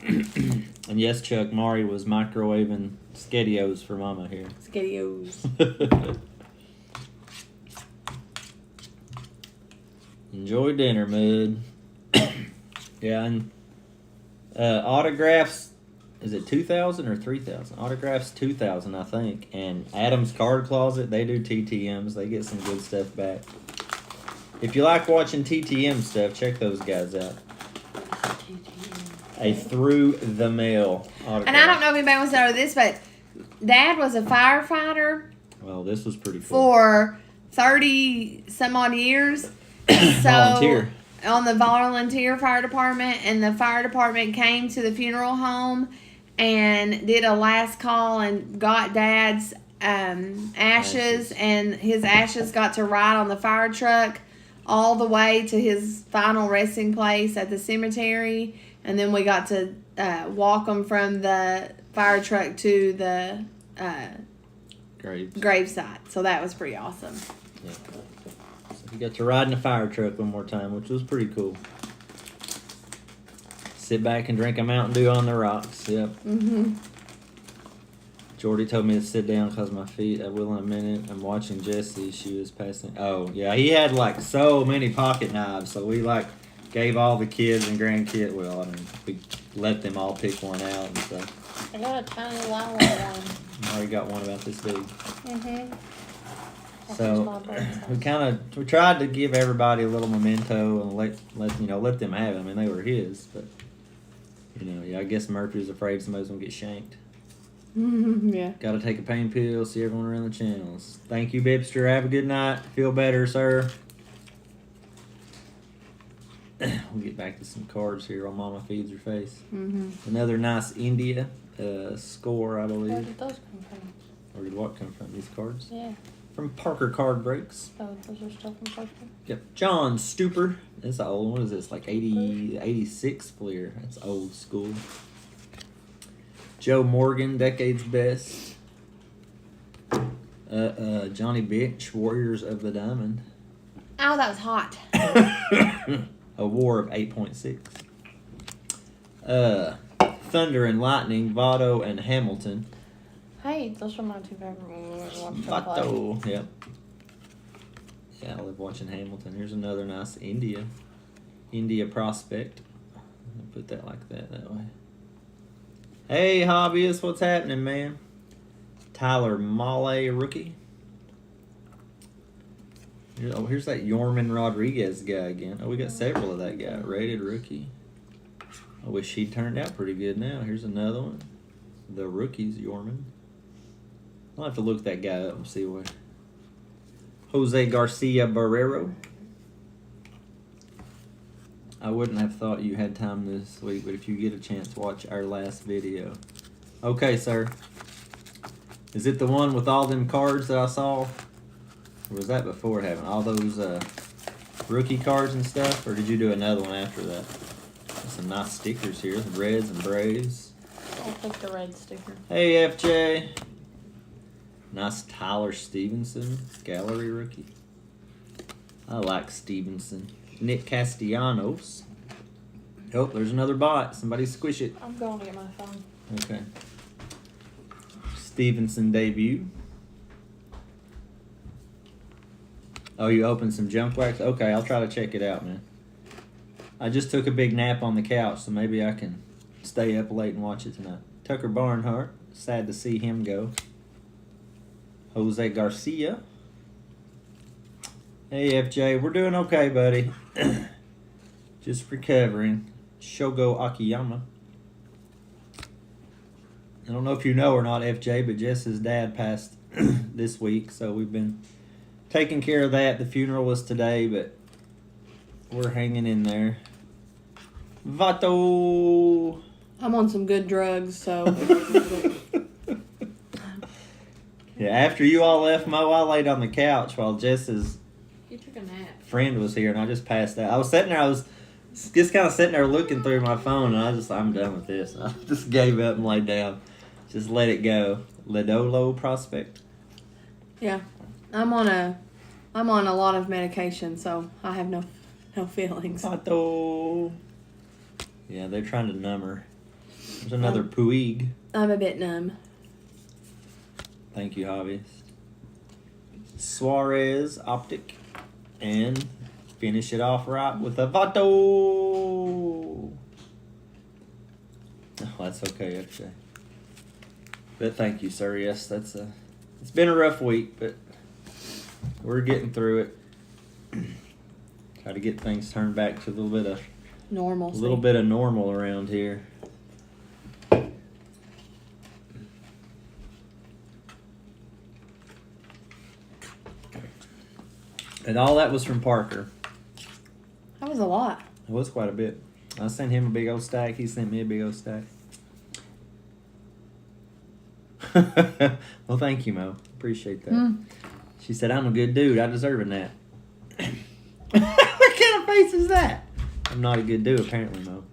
And yes, Chuck, Mari was microwaving SpaghettiOs for Mama here. SpaghettiOs. Enjoy dinner, Mud. Yeah, and autographs, is it 2,000 or 3,000? Autographs 2,000, I think. And Adam's Card Closet, they do TTMs. They get some good stuff back. If you like watching TTM stuff, check those guys out. A through the mail autograph. And I don't know if anybody wants to know this, but Dad was a firefighter Well, this was pretty cool. for 30 some odd years. So Volunteer. on the volunteer fire department, and the fire department came to the funeral home and did a last call and got Dad's ashes, and his ashes got to ride on the fire truck all the way to his final resting place at the cemetery, and then we got to walk them from the fire truck to the gravesite. So that was pretty awesome. Yeah. So you got to ride in a fire truck one more time, which was pretty cool. Sit back and drink a Mountain Dew on the rocks. Yep. Mm-hmm. Jordy told me to sit down because my feet. I will in a minute. I'm watching Jessie. She was passing. Oh, yeah. He had like so many pocket knives. So we like gave all the kids and grandkids. Well, I mean, we let them all pick one out and stuff. I got a tiny Lila one. I already got one about this big. Mm-hmm. So we tried to give everybody a little memento and let them have it. I mean, they were his, but I guess Murphy was afraid somebody's gonna get shanked. Yeah. Got to take a pain pill. See everyone around the channels. Thank you, Bibster. Have a good night. Feel better, sir. We'll get back to some cards here while Mama feeds her face. Mm-hmm. Another nice India score, I Where believe. did those come from? Where did what come from? These cards? Yeah. From Parker Card Breaks. Oh, those are still from Parker? Yep. John Stupor. That's an old one. What is this? Like 86 Fleer. That's old school. Joe Morgan, Decade's Best. Johnny Bitch, Warriors of the Diamond. Oh, that was hot. A War of 8.6. Thunder and Lightning, Votto and Hamilton. Hey, those are my two favorite when we were watching play. Votto, yep. Yeah, I love watching Hamilton. Here's another nice India Prospect. I'll put that like that way. Hey, hobbyist, what's happening, man? Tyler Mahle, rookie. Here's that Yorman Rodriguez guy again. Oh, we got several of that guy. Rated rookie. I wish he turned out pretty good now. Here's another one. The rookies, Yorman. I'll have to look that guy up and see what. Jose Garcia Barrero. I wouldn't have thought you had time this week, but if you get a chance, watch our last video. Okay, sir. Is it the one with all them cards that I saw? Or was that before it happened? All those rookie cards and stuff? Or did you do another one after that? There's some nice stickers here. The Reds and Braves. I'll take the red sticker. Hey, FJ. Nice Tyler Stevenson. Gallery rookie. I like Stevenson. Nick Castellanos. Oh, there's another bot. Somebody squish it. I'm going to get my phone. Okay. Stevenson debut. Oh, you opened some junk wax? Okay, I'll try to check it out, man. I just took a big nap on the couch, so maybe I can stay up late and watch it tonight. Tucker Barnhart. Sad to see him go. Jose Garcia. Hey, FJ. We're doing okay, buddy. Just recovering. Shogo Akiyama. I don't know if you know or not, FJ, but Jess's dad passed this week, so we've been taking care of that. The funeral was today, but we're hanging in there. Vato. I'm on some good drugs, so. Yeah, after you all left, Mo, I laid on the couch while Jess's You took a nap. friend was here, and I just passed out. I was sitting there, I was just kind of sitting there looking through my phone, and I'm done with this. I just gave up and laid down. Just let it go. Ledolo Prospect. Yeah, I'm on a lot of medication, so I have no feelings. Vato. Yeah, they're trying to numb her. There's another Puig. I'm a bit numb. Thank you, Javier. Suarez Optic. And finish it off right with a Vato. Oh, that's okay, actually. But thank you, sir. Yes, it's been a rough week, but we're getting through it. Try to get things turned back to a little bit of normal around here. And all that was from Parker. That was a lot. It was quite a bit. I sent him a big old stack. He sent me a big old stack. Well, thank you, Mo. Appreciate that. She said, I'm a good dude. I deserve that. What kind of face is that? I'm not a good dude, apparently, Mo.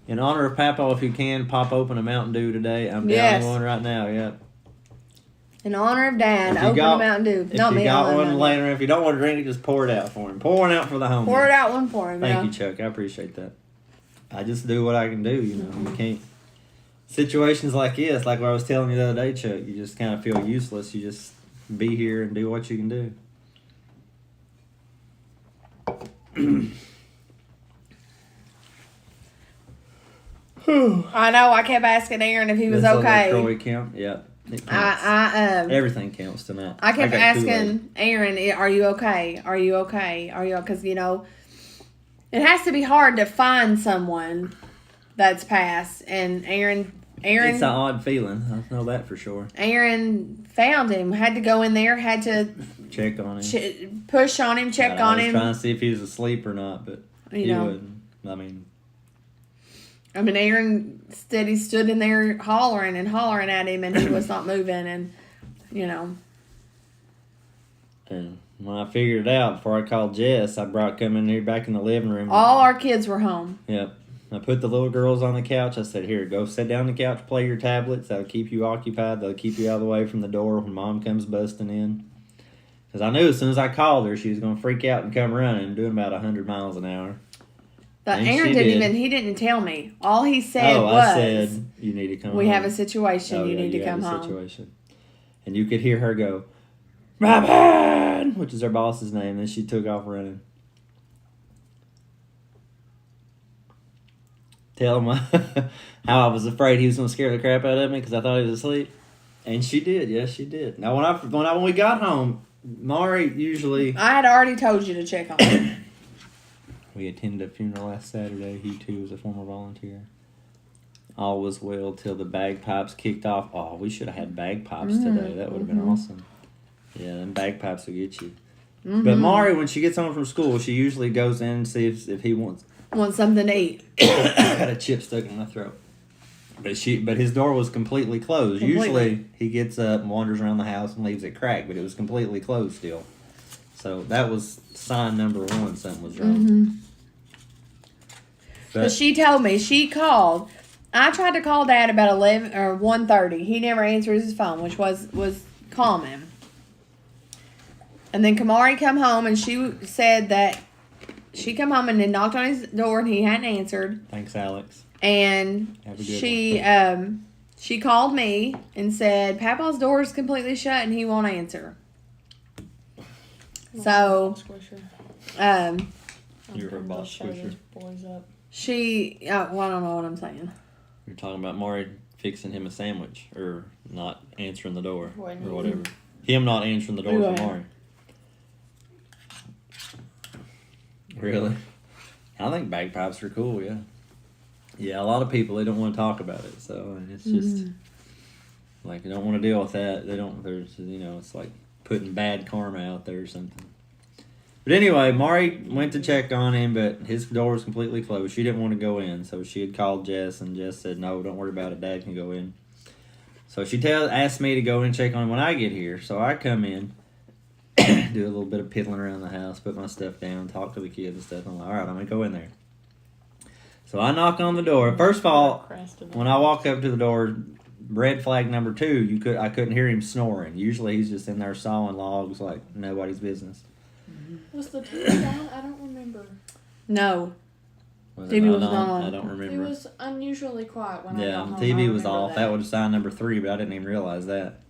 In honor of Papa, if you can, pop open a Mountain Dew today. I'm down one right now, yep. In honor of Dad, open a Mountain Dew. If you got one later, if you don't want to drink it, just pour it out for him. Pour one out for the homie. Pour it out one for him. Thank you, Chuck. I appreciate that. I just do what I can do, you know. You can't. Situations like this, like what I was telling you the other day, Chuck, you just kind of feel useless. You just be here and do what you can do. I know. I kept asking Aaron if he was okay. Troy count? Yeah. It counts. Everything counts tonight. I kept asking Aaron, "Are you okay? Are you okay? Are you?" Because you know, it has to be hard to find someone that's passed, and Aaron. It's an odd feeling. I know that for sure. Aaron found him. Had to go in there. Had to check on him. Push on him. Check on him. Trying to see if he was asleep or not, but he wouldn't. I mean, Aaron stood in there hollering at him, and he was not moving, and, you know. And when I figured it out, before I called Jess, I come in here back in the living room. All our kids were home. Yep. I put the little girls on the couch. I said, here, go sit down on the couch, play your tablets. That'll keep you occupied. They'll keep you out of the way from the door when Mom comes busting in. Because I knew as soon as I called her, she was going to freak out and come running, doing about 100 miles an hour. But Aaron he didn't tell me. All he said was, I said, you need to come home. We have a situation. You need to come home. Situation. And you could hear her go, Robin, which is our boss's name. And she took off running. Tell him how I was afraid he was going to scare the crap out of me because I thought he was asleep. And she did. Yes, she did. Now, when we got home, Mari usually... I had already told you to check on him. We attended a funeral last Saturday. He, too, was a former volunteer. All was well till the bagpipes kicked off. Oh, we should have had bagpipes today. That would have been awesome. Yeah, them bagpipes will get you. But Mari, when she gets home from school, she usually goes in and sees if he wants something to eat. I got a chip stuck in my throat. But his door was completely closed. Usually he gets up and wanders around the house and leaves it cracked, but it was completely closed still. So that was sign number one, something was wrong. But she told me, she called. I tried to call Dad about 11 or 1:30. He never answered his phone, which was common. And then Kamari come home and she said that she come home and then knocked on his door and he hadn't answered. Thanks, Alex. And she called me and said, Papa's door is completely shut and he won't answer. So, you're her boss squisher. Boys up. Well, I don't know what I'm saying. You're talking about Mari fixing him a sandwich or not answering the door or whatever. Him not answering the door for Mari. Really? I think bagpipes are cool, yeah. Yeah, a lot of people, they don't want to talk about it. So it's just like they don't want to deal with that. It's like putting bad karma out there or something. But anyway, Mari went to check on him, but his door was completely closed. She didn't want to go in, so she had called Jess, and Jess said, no, don't worry about it. Dad can go in. So she asked me to go in and check on him when I get here. So I come in, do a little bit of piddling around the house, put my stuff down, talk to the kids and stuff. I'm like, all right, I'm going to go in there. So I knock on the door. First of all, when I walk up to the door, red flag number 2, I couldn't hear him snoring. Usually he's just in there sawing logs like nobody's business. Was the TV on? I don't remember. No. Was TV it was not not on? on. I don't It remember. was unusually quiet when I Yeah, got home. the I TV was remember off. That would have signed number 3, but I didn't even realize that.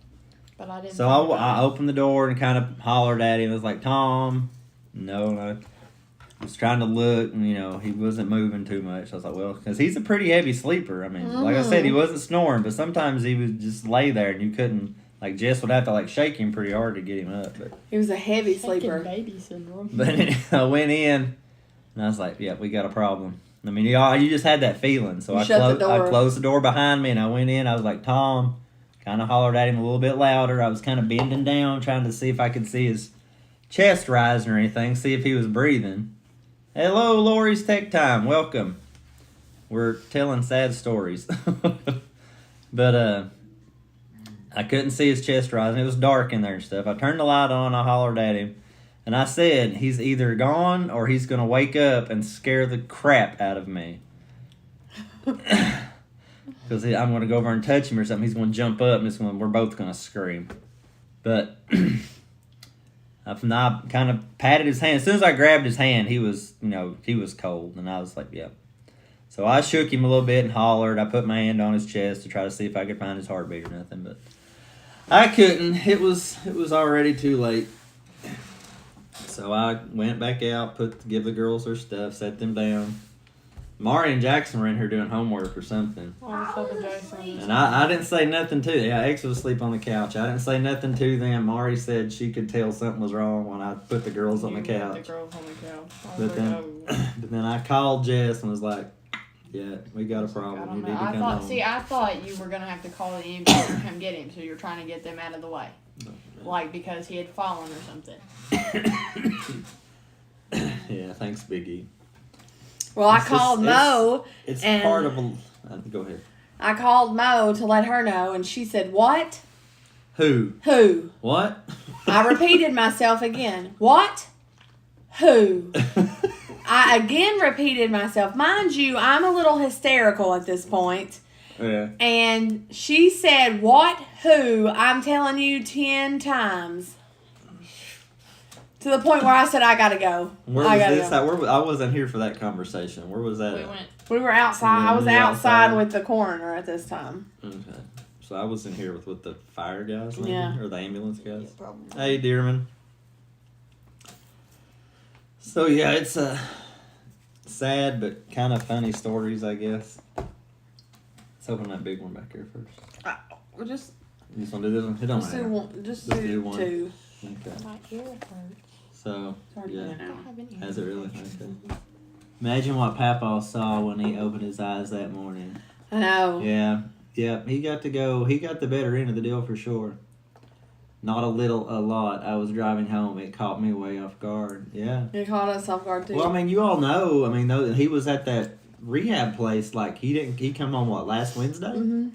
But I didn't. So think about I opened the door and kind of hollered at him. I was like, Tom. No, and I was trying to look, and he wasn't moving too much. I was like, well, because he's a pretty heavy sleeper. I mean, like I said, he wasn't snoring, but sometimes he would just lay there, and you couldn't. Like Jess would have to like shake him pretty hard to get him up. But He was a heavy it. sleeper. Baby syndrome. but I went in, and I was like, yeah, we got a problem. I mean, you just had that feeling. So You I shut the door. I closed the door behind me, and I went in. I was like, Tom. Kind of hollered at him a little bit louder. I was kind of bending down, trying to see if I could see his chest rising or anything, see if he was breathing. Hello, Lori's Tech Time. Welcome. We're telling sad stories. But I couldn't see his chest rising. It was dark in there and stuff. I turned the light on. I hollered at him. And I said, he's either gone or he's going to wake up and scare the crap out of me. Because I'm going to go over and touch him or something. He's going to jump up and we're both going to scream. But I kind of patted his hand. As soon as I grabbed his hand, he was cold. And I was like, yeah. So I shook him a little bit and hollered. I put my hand on his chest to try to see if I could find his heartbeat or nothing. But I couldn't. It was already too late. So I went back out, give the girls their stuff, set them down. Mari and Jackson were in here doing homework or something. I was talking to Jason. And I didn't say nothing to them. Yeah, X was asleep on the couch. I didn't say nothing to them. Mari said she could tell something was wrong when I put the girls on the You put couch. The girls on the couch. I was But like, then, oh. but then I called Jess and was like, yeah, we got a I problem. don't You know. need to come home. I thought you were gonna have to call the ambulance and come get him, so you're trying to get them out of the way, like because he had fallen or something. Yeah, thanks, Biggie. Well, I called Mo. It's and part of a... go ahead. I called Mo to let her know, and she said, "What? Who? Who?" What? I repeated myself again. What? Who? I again repeated myself. Mind you, I'm a little hysterical at this point. Yeah. And she said, "What? Who?" I'm telling you 10 times. To the point where I said, "I gotta go." Where was this? I wasn't here for that conversation. Where was that We at? went. We were outside. Yeah, I was you were outside outside. with the coroner at this time. Okay. So I was in here with the fire guys, maybe? Yeah. Or the ambulance guys. Yeah, probably. Hey, Dearman. So yeah, it's sad but kind of funny stories, I guess. Let's open that big one back here first. We'll just You just want to do this one? It don't do matter. one. Just Just do do one. 2. Okay. My ear hurts. So, It's already yeah. been I don't out. have any. Has it really? Okay. Imagine what Papa saw when he opened his eyes that morning. I know. Yeah. He got to go. He got the better end of the deal for sure. Not a lot. I was driving home. It caught me way off guard. Yeah. It caught us off guard too. Well, I mean, you all know. I mean, he was at that rehab place. Like he come home last Wednesday. Mm-hmm.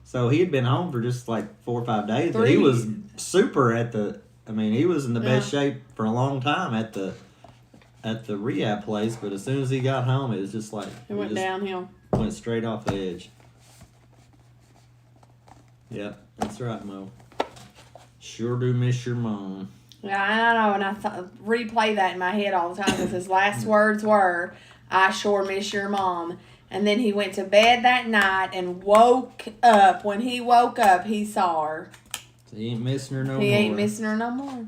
So he had been home for just like 4 or 5 days. But he 3. was super at the. I mean, he was in the best shape for a long time at the rehab place. But as soon as he got home, it was just like It went downhill. Went straight off the edge. Yep, that's right, Mo. Sure do miss your mom. Yeah, I know, and I replay that in my head all the time because his last words were, "I sure miss your mom." And then he went to bed that night and woke up. When he woke up, he saw her. So he ain't missing her no more. He ain't missing her no more.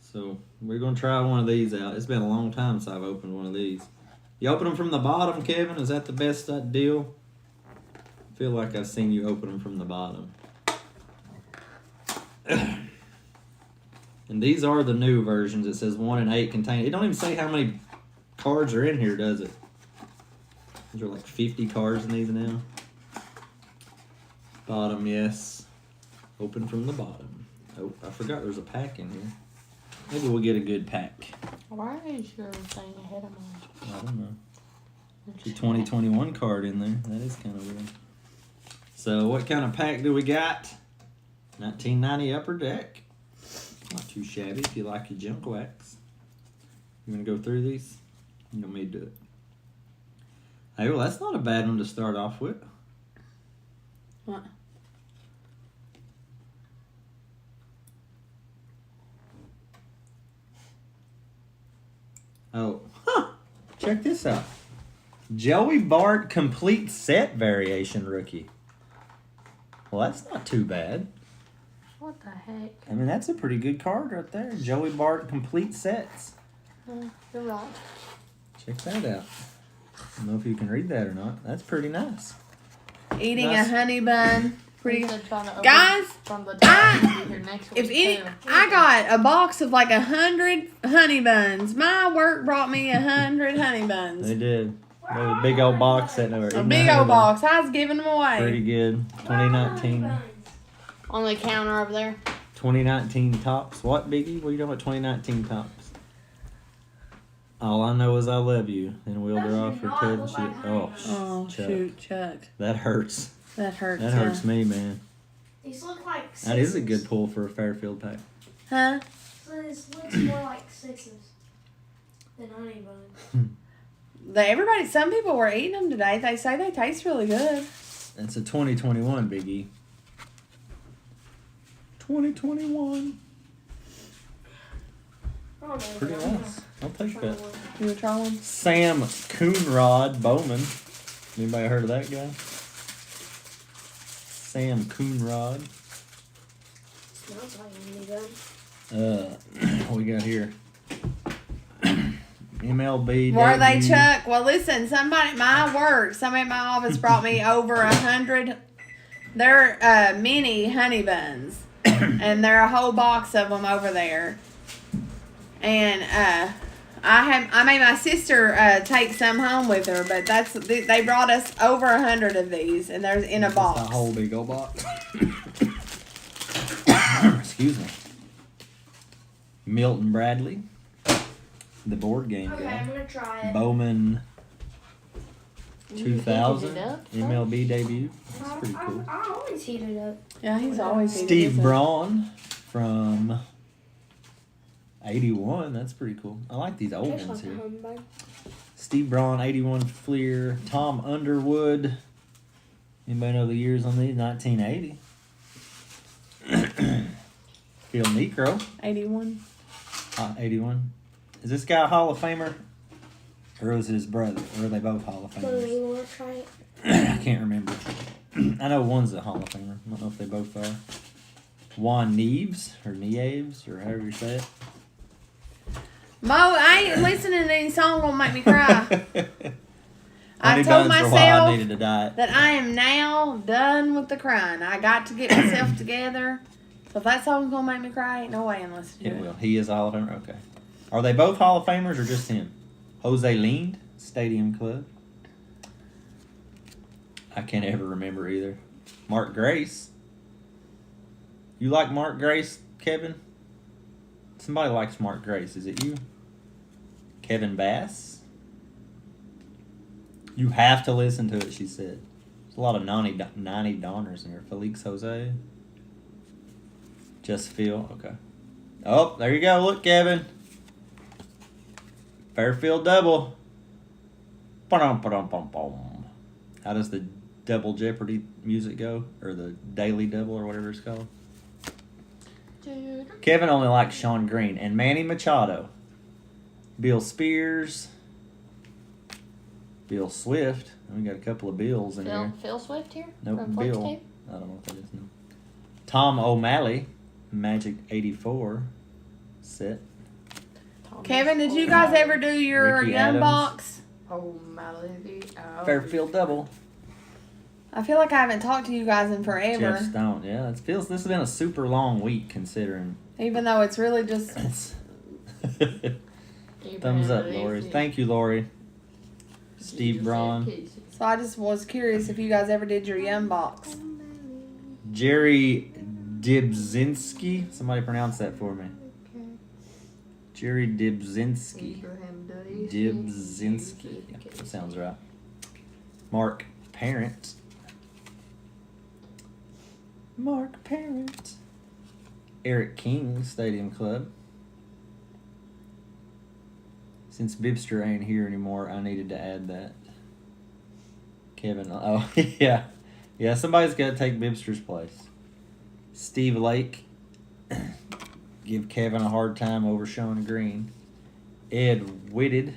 So we're gonna try one of these out. It's been a long time since I've opened one of these. You open them from the bottom, Kevin? Is that the best deal? I feel like I've seen you open them from the bottom. And these are the new versions. It says 1 and 8 contain. It don't even say how many cards are in here, does it? There are like 50 cards in these now. Bottom, yes. Open from the bottom. Oh, I forgot there's a pack in here. Maybe we'll get a good pack. Why is your thing ahead of mine? I don't know. There's a 2021 card in there. That is kind of weird. So what kind of pack do we got? 1990 Upper Deck. Not too shabby if you like your junk wax. You want to go through these? You want me to do it? Hey, well, that's not a bad one to start off with. What? Oh, huh. Check this out. Joey Bart complete set variation rookie. Well, that's not too bad. What the heck? I mean, that's a pretty good card right there. Joey Bart complete sets. You're right. Check that out. I don't know if you can read that or not. That's pretty nice. Eating Nice. a honey bun. Pretty He good. said trying to open Guys, from the top and be here next If week, any, too. I got a box of like 100 honey buns. My work brought me 100 honey buns. They did. There was a big old box sitting over. A big old box. I was giving them away. Pretty good. 2019. On the counter over there. 2019 tops. What, Biggie? What are you talking about? 2019 tops. All I know is I love you. And wheeled her off her tud and shit. Oh, Oh, Chuck. shoot, Chuck. That hurts. That hurts. That hurts me, man. These look like sixes. That is a good pull for a Fairfield pack. Huh? So this looks more like sixes than honey buns. Some people were eating them today. They say they taste really good. That's a 2021, Biggie. 2021. Oh, Pretty nice. I'll take that. You want to try one? Sam Coonrod Bowman. Anybody heard of that guy? Sam Coonrod. Smells like honey bun. What we got here? MLB. Were they, debut. Chuck? Well, listen, somebody at my work, somebody at my office brought me over 100. They're mini honey buns. And they're a whole box of them over there. And I made my sister take some home with her, but they brought us over 100 of these, and they're in a box. That's a whole big old box. Excuse me. Milton Bradley, the board game Okay, guy. I'm gonna try it. Bowman You 2000 heated it up, so? MLB debut. That's pretty cool. I always heat it up. Yeah, he's always eating Steve his- Braun from 81. That's pretty cool. I like these old Tastes ones like a here. honey bun. Steve Braun, 81 Fleer. Tom Underwood. Anybody know the years on these? 1980. Phil Necro, 81. 81. Is this guy a Hall of Famer? Or is it his brother? Or are they both Hall of So Famers? you wanna try it? I can't remember. I know one's a Hall of Famer. I don't know if they both are. Juan Neves, or Nieves, or however you say it. Mo, I ain't listening to any song gonna make me cry. I Honey told buns for a while, I myself needed to diet. that I am now done with the crying. I got to get myself together. So if that song's gonna make me cry, ain't no way I'm listening It to it. will. He is a Hall of Famer? Okay. Are they both Hall of Famers or just him? Jose Lind, Stadium Club. I can't ever remember either. Mark Grace. You like Mark Grace, Kevin? Somebody likes Mark Grace. Is it you? Kevin Bass? You have to listen to it, she said. There's a lot of 90 Donners in here. Felix Jose. Just Phil. Okay. Oh, there you go. Look, Kevin. Fairfield double. Ba-dum-ba-dum-bum-bum. How does the double Jeopardy music go? Or the daily double or whatever it's called? Kevin only likes Sean Green and Manny Machado. Bill Spears. Bill Swift. We got a couple of Bills in here. Phil Swift here? Nope, From Flex Bill. Tape? I don't know what that is. No. Tom O'Malley, Magic 84 set. Kevin, did you guys ever do your Ricky Young Adams. Box? Oh, Melody. Oh. Fairfield double. I feel like I haven't talked to you guys in forever. Jeff Stone. Yeah, it feels this has been a super long week considering. Even though it's really just It's Thumbs up, Lori. Thank you, Lori. Steve Braun. so I just was curious if you guys ever did your Young Box. Jerry Dibzinski. Somebody pronounce that for me. Jerry Dibzinski. Dibzinski. Yeah, that sounds right. Mark Parent. Mark Parent. Eric King, Stadium Club. Since Bibster ain't here anymore, I needed to add that. Kevin, oh, yeah. Yeah, somebody's got to take Bibster's place. Steve Lake. Give Kevin a hard time over Sean Green. Ed Whitted.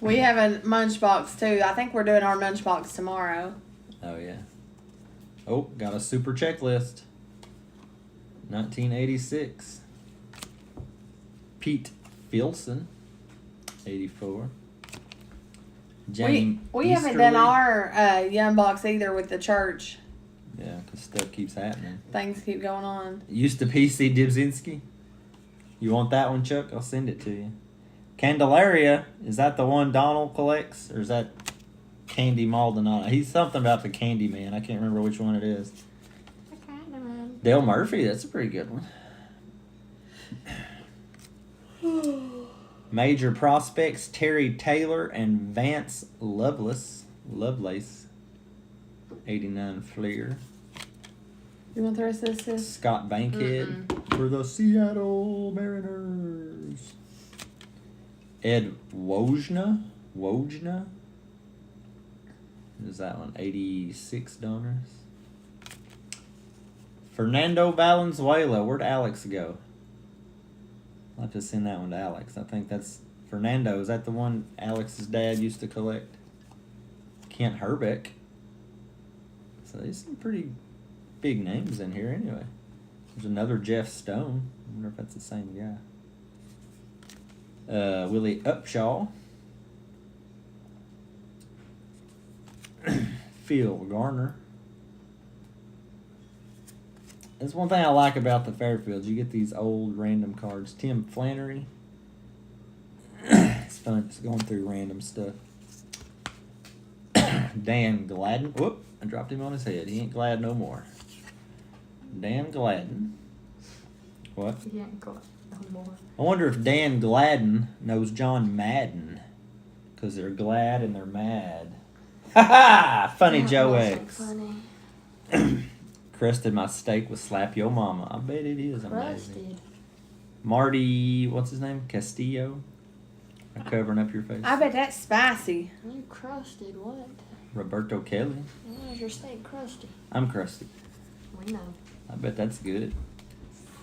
We have a lunchbox too. I think we're doing our lunchbox tomorrow. Oh, yeah. Oh, got a super checklist. 1986. Pete Filson. 84. Jane We haven't Easterly. done our young box either with the church. Yeah, because stuff keeps happening. Things keep going on. Used to PC Dibzinski. You want that one, Chuck? I'll send it to you. Candelaria, is that the one Donald collects? Or is that Candy Maldonado? He's something about the Candy Man. I can't remember which one it is. Dale Murphy, that's a pretty good one. Major prospects, Terry Taylor and Vance Lovelace. 89 Fleer. You want the rest of this? Sis? Scott Bankhead for the Seattle Mariners. Ed Wojna. What is that one? 86 donors. Fernando Valenzuela. Where'd Alex go? I'll have to send that one to Alex. I think that's Fernando. Is that the one Alex's dad used to collect? Kent Herbeck. So there's some pretty big names in here anyway. There's another Jeff Stone. I wonder if that's the same guy. Willie Upshaw. Phil Garner. That's one thing I like about the Fairfields. You get these old random cards. Tim Flannery. It's fun just going through random stuff. Dan Gladden. Whoop, I dropped him on his head. He ain't glad no more. Dan Gladden. What? He ain't glad no more. I wonder if Dan Gladden knows John Madden. Because they're glad and they're mad. Ha ha! Funny Joe X. Funny. Crusted my steak with Slap Yo Mama. I bet it is amazing. Rusted. Marty, what's his name? Castillo? Covering up your face. I bet that's spicy. You crusted what? Roberto Kelly. Why is your steak crusty? I'm crusty. We know. I bet that's good.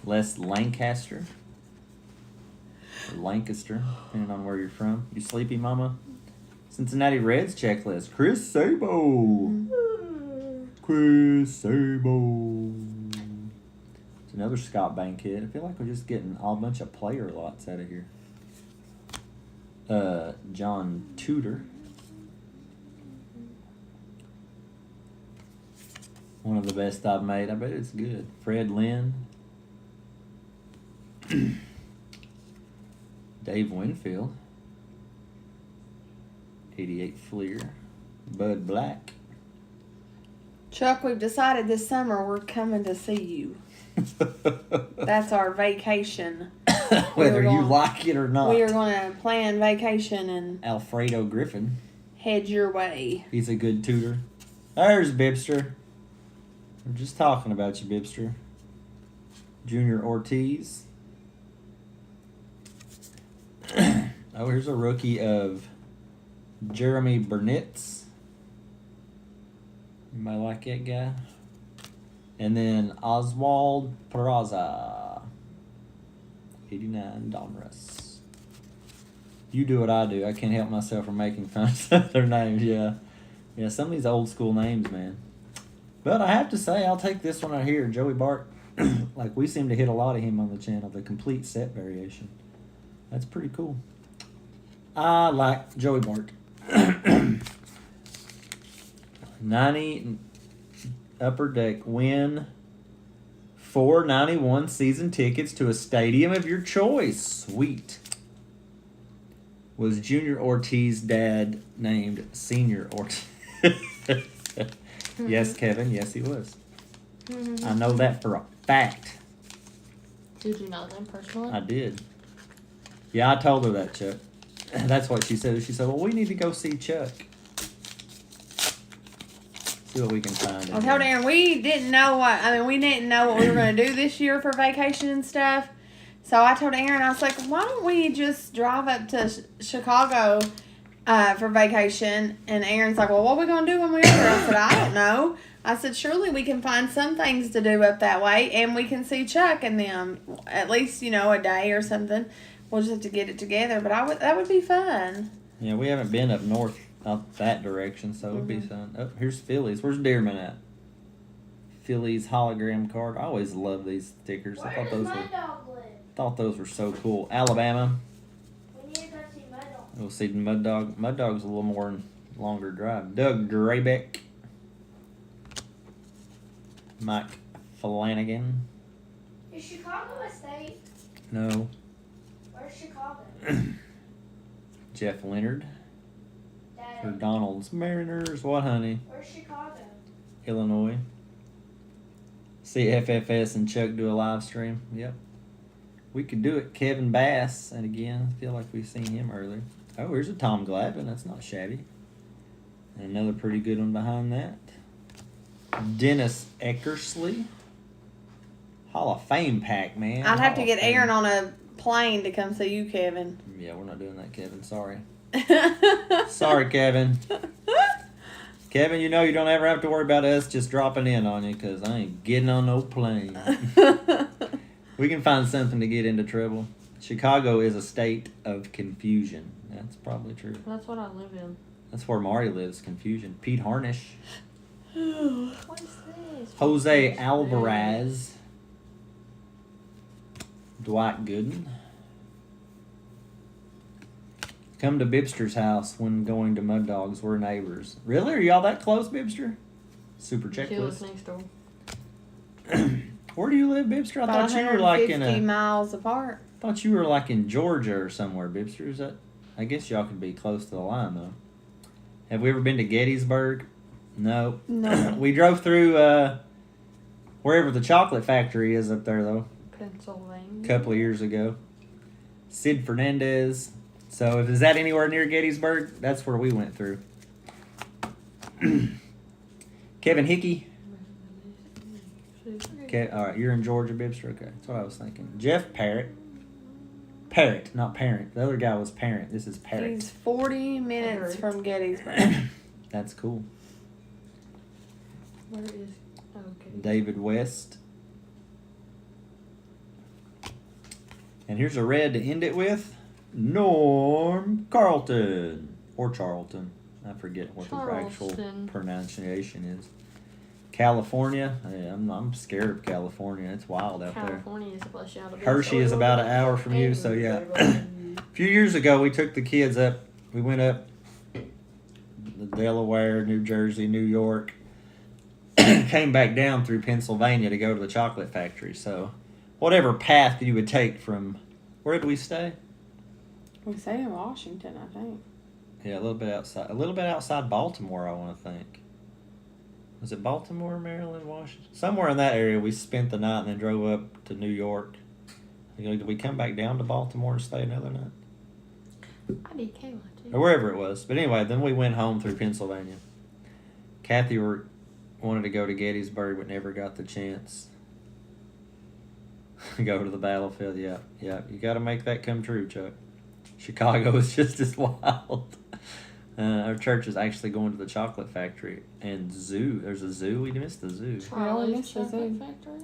Les Lancaster. Or Lancaster, depending on where you're from. You sleepy, mama? Cincinnati Reds checklist. Chris Sabo. Chris Sabo. It's another Scott Bankhead. I feel like we're just getting a bunch of player lots out of here. John Tudor. One of the best I've made. I bet it's good. Fred Lynn. Dave Winfield. 88 Fleer. Bud Black. Chuck, we've decided this summer we're coming to see you. That's our vacation. Whether you going- like it or not. We are going to plan vacation and Alfredo Griffin. head your way. He's a good tutor. There's Bibster. We're just talking about you, Bibster. Junior Ortiz. Oh, here's a rookie of Jeremy Burnitz. Anybody like that guy? And then Oswald Peraza. 89 Donruss. You do what I do. I can't help myself from making fun of their names, yeah. Yeah, some of these old school names, man. But I have to say, I'll take this one right here. Joey Bart. Like, we seem to hit a lot of him on the channel. The complete set variation. That's pretty cool. I like Joey Bart. 90 Upper Deck win 491 season tickets to a stadium of your choice. Sweet. Was Junior Ortiz's dad named Senior Ortiz? Yes, Kevin. Yes, he was. I know that for a fact. Did you know them personally? I did. Yeah, I told her that, Chuck. That's what she said. She said, well, we need to go see Chuck. See what we can find. I told Aaron we didn't know what we were going to do this year for vacation and stuff. So I told Aaron, I was like, why don't we just drive up to Chicago for vacation? And Aaron's like, well, what are we going to do when we're there? I said, I don't know. I said, surely we can find some things to do up that way, and we can see Chuck and them at least, a day or something. We'll just have to get it together, but that would be fun. Yeah, we haven't been up north, up that direction, so it would be fun. Oh, here's Phillies. Where's Dearman at? Phillies hologram card. I always love these stickers. I Where thought does those Mud were Dog live? thought those were so cool. Alabama. We need to go see Mud Dog. We'll see the Mud Dog. Mud Dog's a little more longer drive. Doug Drabeck. Mike Flanagan. Is Chicago a state? No. Where's Chicago? Jeff Leonard. For Daddy. Donald's Mariners. What, honey? Where's Chicago? Illinois. See FFS and Chuck do a live stream. Yep. We could do it. Kevin Bass. And again, I feel like we've seen him earlier. Oh, here's a Tom Glavine. That's not shabby. And another pretty good one behind that. Dennis Eckersley. Hall of Fame pack, man. I'd have Hall to of get Fame. Aaron on a plane to come see you, Kevin. Yeah, we're not doing that, Kevin. Sorry. Sorry, Kevin. Kevin, you don't ever have to worry about us just dropping in on you because I ain't getting on no plane. We can find something to get into trouble. Chicago is a state of confusion. That's probably true. That's what I live in. That's where Mari lives, confusion. Pete Harnish. What is this? Jose Alvarez. Dwight Gooden. Come to Bibster's house when going to Mud Dogs. We're neighbors. Really? Are y'all that close, Bibster? Super She lives checklist. next door. Where do you live, Bibster? I About thought you were like 150 miles apart. thought you were like in Georgia or somewhere, Bibster. Is that? I guess y'all could be close to the line though. Have we ever been to Gettysburg? No. No. We drove through wherever the chocolate factory is up there though. Pennsylvania. A couple of years ago. Sid Fernandez. So if is that anywhere near Gettysburg? That's where we went through. Kevin Hickey. Okay, all right, you're in Georgia, Bibster. Okay, that's what I was thinking. Jeff Parrott. Parrott, not Parent. The other guy was Parent. This is Parrott. He's 40 minutes Parrot. from Gettysburg. That's cool. Where is? Okay. David West. And here's a red to end it with. Norm Carlton. Or Charlton. I forget what the actual Charleston. pronunciation is. California. Yeah, I'm scared of California. It's wild out there. California is a place you ought to be. Hershey is about an hour from you, so yeah. A few years ago, we took the kids up. We went up the Delaware, New Jersey, New York. Came back down through Pennsylvania to go to the chocolate factory. So, whatever path you would take from, where did we stay? We stayed in Washington, I think. Yeah, a little bit outside Baltimore, I want to think. Was it Baltimore, Maryland, Washington? Somewhere in that area, we spent the night and then drove up to New York. Did we come back down to Baltimore and stay another night? I did Kayla too. Or wherever it was. But anyway, then we went home through Pennsylvania. Kathy wanted to go to Gettysburg but never got the chance. Go to the battlefield, yeah. You got to make that come true, Chuck. Chicago is just as wild. Our church is actually going to the chocolate factory and zoo. There's a zoo. We missed the zoo. Really missed the Chocolate zoo. Factory?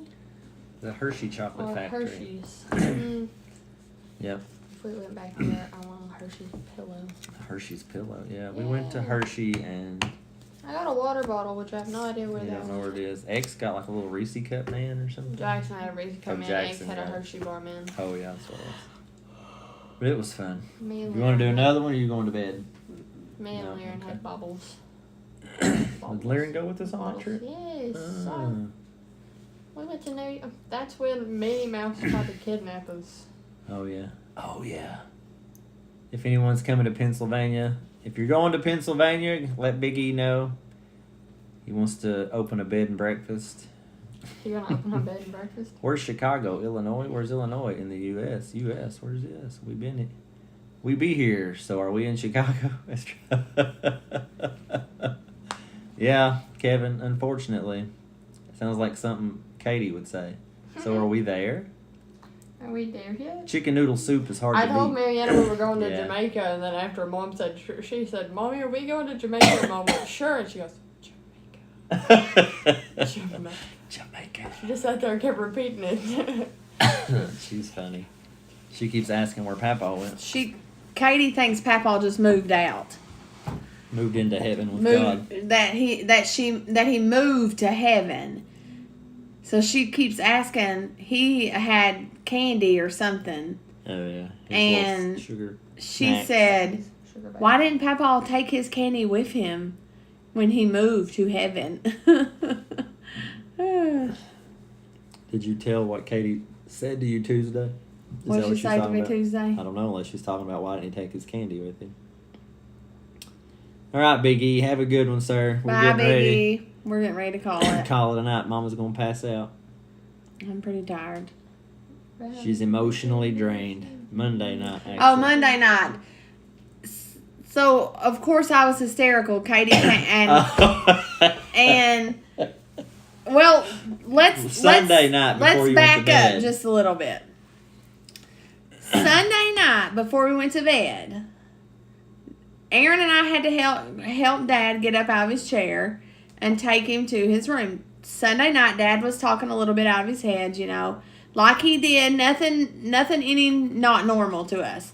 The Hershey chocolate Or factory. Hershey's. Yep. If we went back there, I want a Hershey's pillow. Hershey's pillow. Yeah, we went to Hershey and I got a water bottle, which I have no idea where you that don't know where was. it is. X got like a little Reese cup man or something. Jackson had a Reese come in. Eggs Jackson had a had it. Hershey bar man. Oh yeah, that's what it was. But it was fun. Me and You want to do Lyran- another one or are you going to bed? Me and No, Lyran okay. had bubbles. Did Lyran go with us on that Bottles. trip? Yes. Ah. We went to New. That's when Minnie Mouse tried to kidnap us. Oh yeah. Oh yeah. If anyone's coming to Pennsylvania, if you're going to Pennsylvania, let Big E know. He wants to open a bed and breakfast. You gonna open our bed and breakfast? Where's Chicago? Illinois? Where's Illinois in the U.S.? U.S. Where's this? We be here. So are we in Chicago? Yeah, Kevin. Unfortunately, sounds like something Katie would say. So are we there? Are we there yet? Chicken noodle soup is hard I to told beat. Marietta we were going to Yeah. Jamaica, and then after Mom said, she said, "Mommy, are we going to Jamaica?" And Mom went, "Sure," and she goes, Jamaica. She just sat there and kept repeating it. She's funny. She keeps asking where Papa went. Katie thinks Papa just moved out. Moved into heaven with God. That he moved to heaven. So she keeps asking. He had candy or something. Oh yeah. And sugar. She snacks. said, "Why didn't Papa take his candy with him when he moved to heaven?" Did you tell what Katie said to you Tuesday? What did she say to me Tuesday? I don't know, unless she's talking about why didn't he take his candy with him. All right, Big E, have a good one, sir. We're Bye, getting Big ready. E. We're getting ready to call it. Call it a night. Mama's gonna pass out. I'm pretty tired. She's emotionally drained. Monday night, actually. Oh, Monday night. So of course I was hysterical. Katie came and well, Sunday night before let's you back went to bed. up just a little bit. Sunday night before we went to bed, Aaron and I had to help Dad get up out of his chair and take him to his room. Sunday night, Dad was talking a little bit out of his head, like he did. Nothing any not normal to us.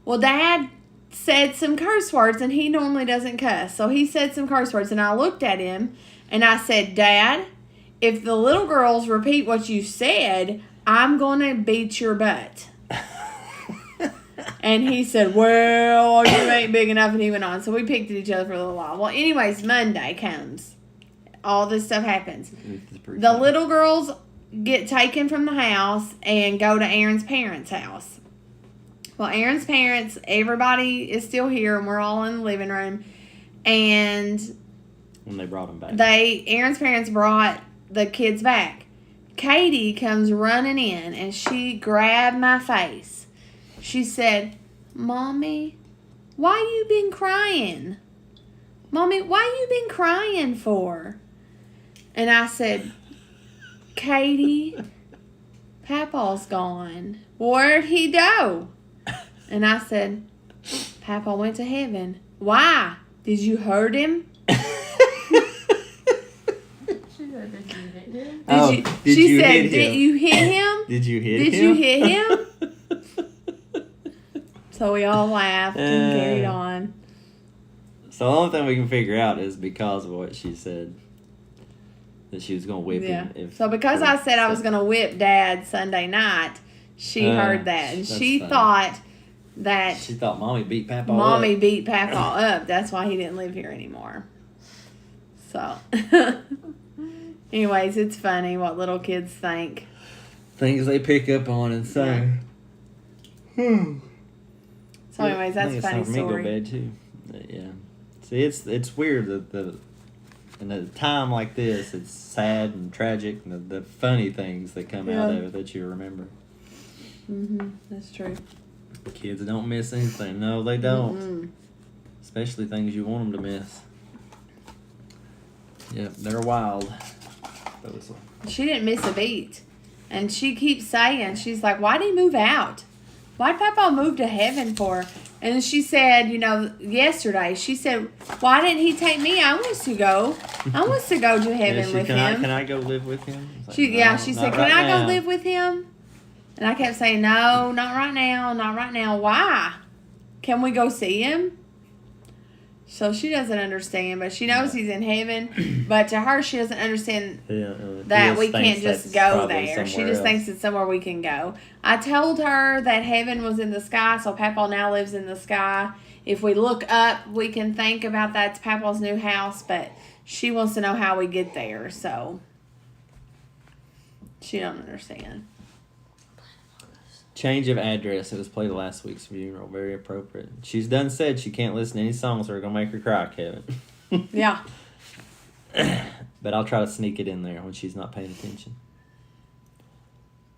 Well, Dad said some curse words, and he normally doesn't cuss. So he said some curse words, and I looked at him, and I said, "Dad, if the little girls repeat what you said, I'm going to beat your butt." And he said, "Well, you ain't big enough," and he went on. So we picked at each other for a little while. Well, anyways, Monday comes. All this stuff happens. The little girls get taken from the house and go to Aaron's parents' house. Well, Aaron's parents, everybody is still here, and we're all in the living room. And when they brought them back, Aaron's parents brought the kids back. Katie comes running in, and she grabbed my face. She said, "Mommy, why you been crying? Mommy, why you been crying for?" And I said, "Katie, Papa's gone. Where'd he go?" And I said, "Papa went to heaven." "Why? Did you hurt him?" She said, "Did you hit him? Did you hit Did him? you hit him?" So we all laughed and carried on. So the only thing we can figure out is because of what she said, that she was going to whip him. So because I said I was going to whip Dad Sunday night, she heard that. And she thought that... She thought Mommy beat Papa Mommy up. beat Papa up. That's why he didn't live here anymore. So... Anyways, it's funny what little kids think. Things they pick up on and say. Yeah. So anyways, that's a funny story. Go bed too. Yeah. See, it's weird that in a time like this, it's sad and tragic, and the funny things that come out of it that you remember. That's true. Kids don't miss anything. No, they don't. Mm-mm. Especially things you want them to miss. Yep, they're wild. She didn't miss a beat. And she keeps saying, she's like, "Why'd he move out? Why'd Papa move to heaven for?" And she said, yesterday, she said, "Why didn't he take me? I want to go to heaven with him." Can I go live with him? Like, she said, "Can I go live with him?" And I kept saying, "No, not right now, not right now." "Why? Can we go see him?" So she doesn't understand, but she knows he's in heaven. But to her, she doesn't understand that we can't just go there. She just thinks it's somewhere we can go. I told her that heaven was in the sky, so Papa now lives in the sky. If we look up, we can think about that's Papa's new house, but she wants to know how we get there, so she don't understand. Change of address. It was played at last week's funeral. Very appropriate. She's done said she can't listen to any songs that are going to make her cry, Kevin. Yeah. But I'll try to sneak it in there when she's not paying attention.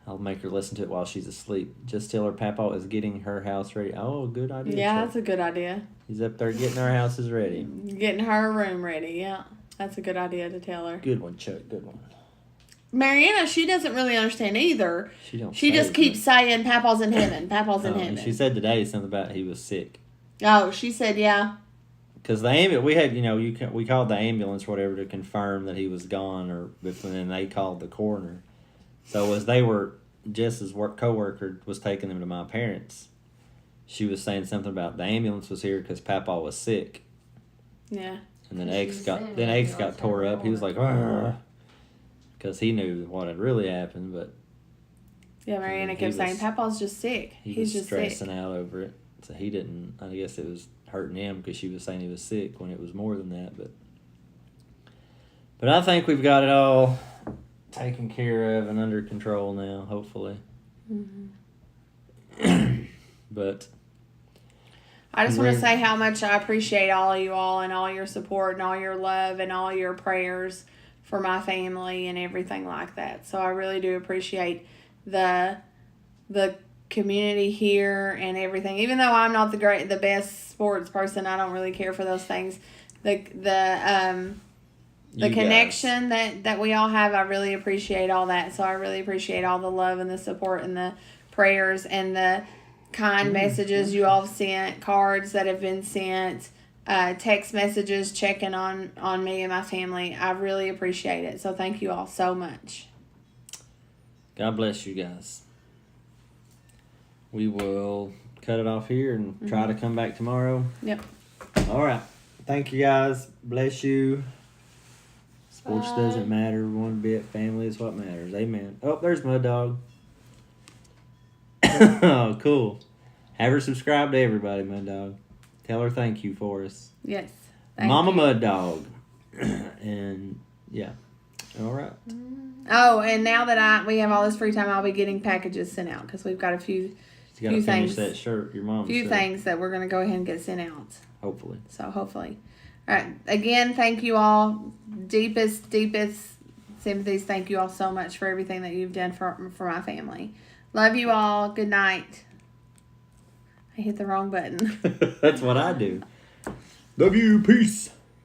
I'll make her listen to it while she's asleep. Just tell her Papa is getting her house ready. Oh, good idea. Yeah, Chuck. that's a good idea. He's up there getting our houses ready. Getting her room ready, yeah. That's a good idea to tell her. Good one, Chuck. Good one. Mariana, she doesn't really understand either. She just keeps saying Papa's in heaven. Papa's in heaven. She said today something about he was sick. Oh, she said, yeah. because the ambulance, we had, we called the ambulance or whatever to confirm that he was gone, and then they called the coroner. So as they were, Jess's co-worker was taking them to my parents, she was saying something about the ambulance was here because Papa was sick. Yeah. And then X got tore up. He was like, because he knew what had really happened, but Yeah, Mariana kept saying, Papa's just sick. He's just stressing sick. out over it. So he didn't, I guess it was hurting him because she was saying he was sick when it was more than that. But I think we've got it all taken care of and under control now, hopefully. Mm-hmm. But I just want to say how much I appreciate all of you all and all your support and all your love and all your prayers for my family and everything like that. So I really do appreciate the community here and everything. Even though I'm not the best sports person, I don't really care for those things. The connection that we all have, I really appreciate all that. So I really appreciate all the love and the support and the prayers and the kind messages you all have sent, cards that have been sent, text messages checking on me and my family. I really appreciate it. So thank you all so much. God bless you guys. We will cut it off here and try to come back tomorrow. Yep. All right. Thank you guys. Bless you. Sports doesn't matter one bit. Family is what matters. Amen. Oh, there's Mud Dog. Oh, cool. Have her subscribe to everybody, Mud Dog. Tell her thank you for us. Yes. Mama Mud Dog. And yeah. All right. Oh, and now that we have all this free time, I'll be getting packages sent out because we've got a few You gotta finish things. that shirt your mom few said. things that we're going to go ahead and get sent out. Hopefully. So hopefully. All right. Again, thank you all. Deepest sympathies. Thank you all so much for everything that you've done for my family. Love you all. Good night. I hit the wrong button. That's what I do. Love you. Peace.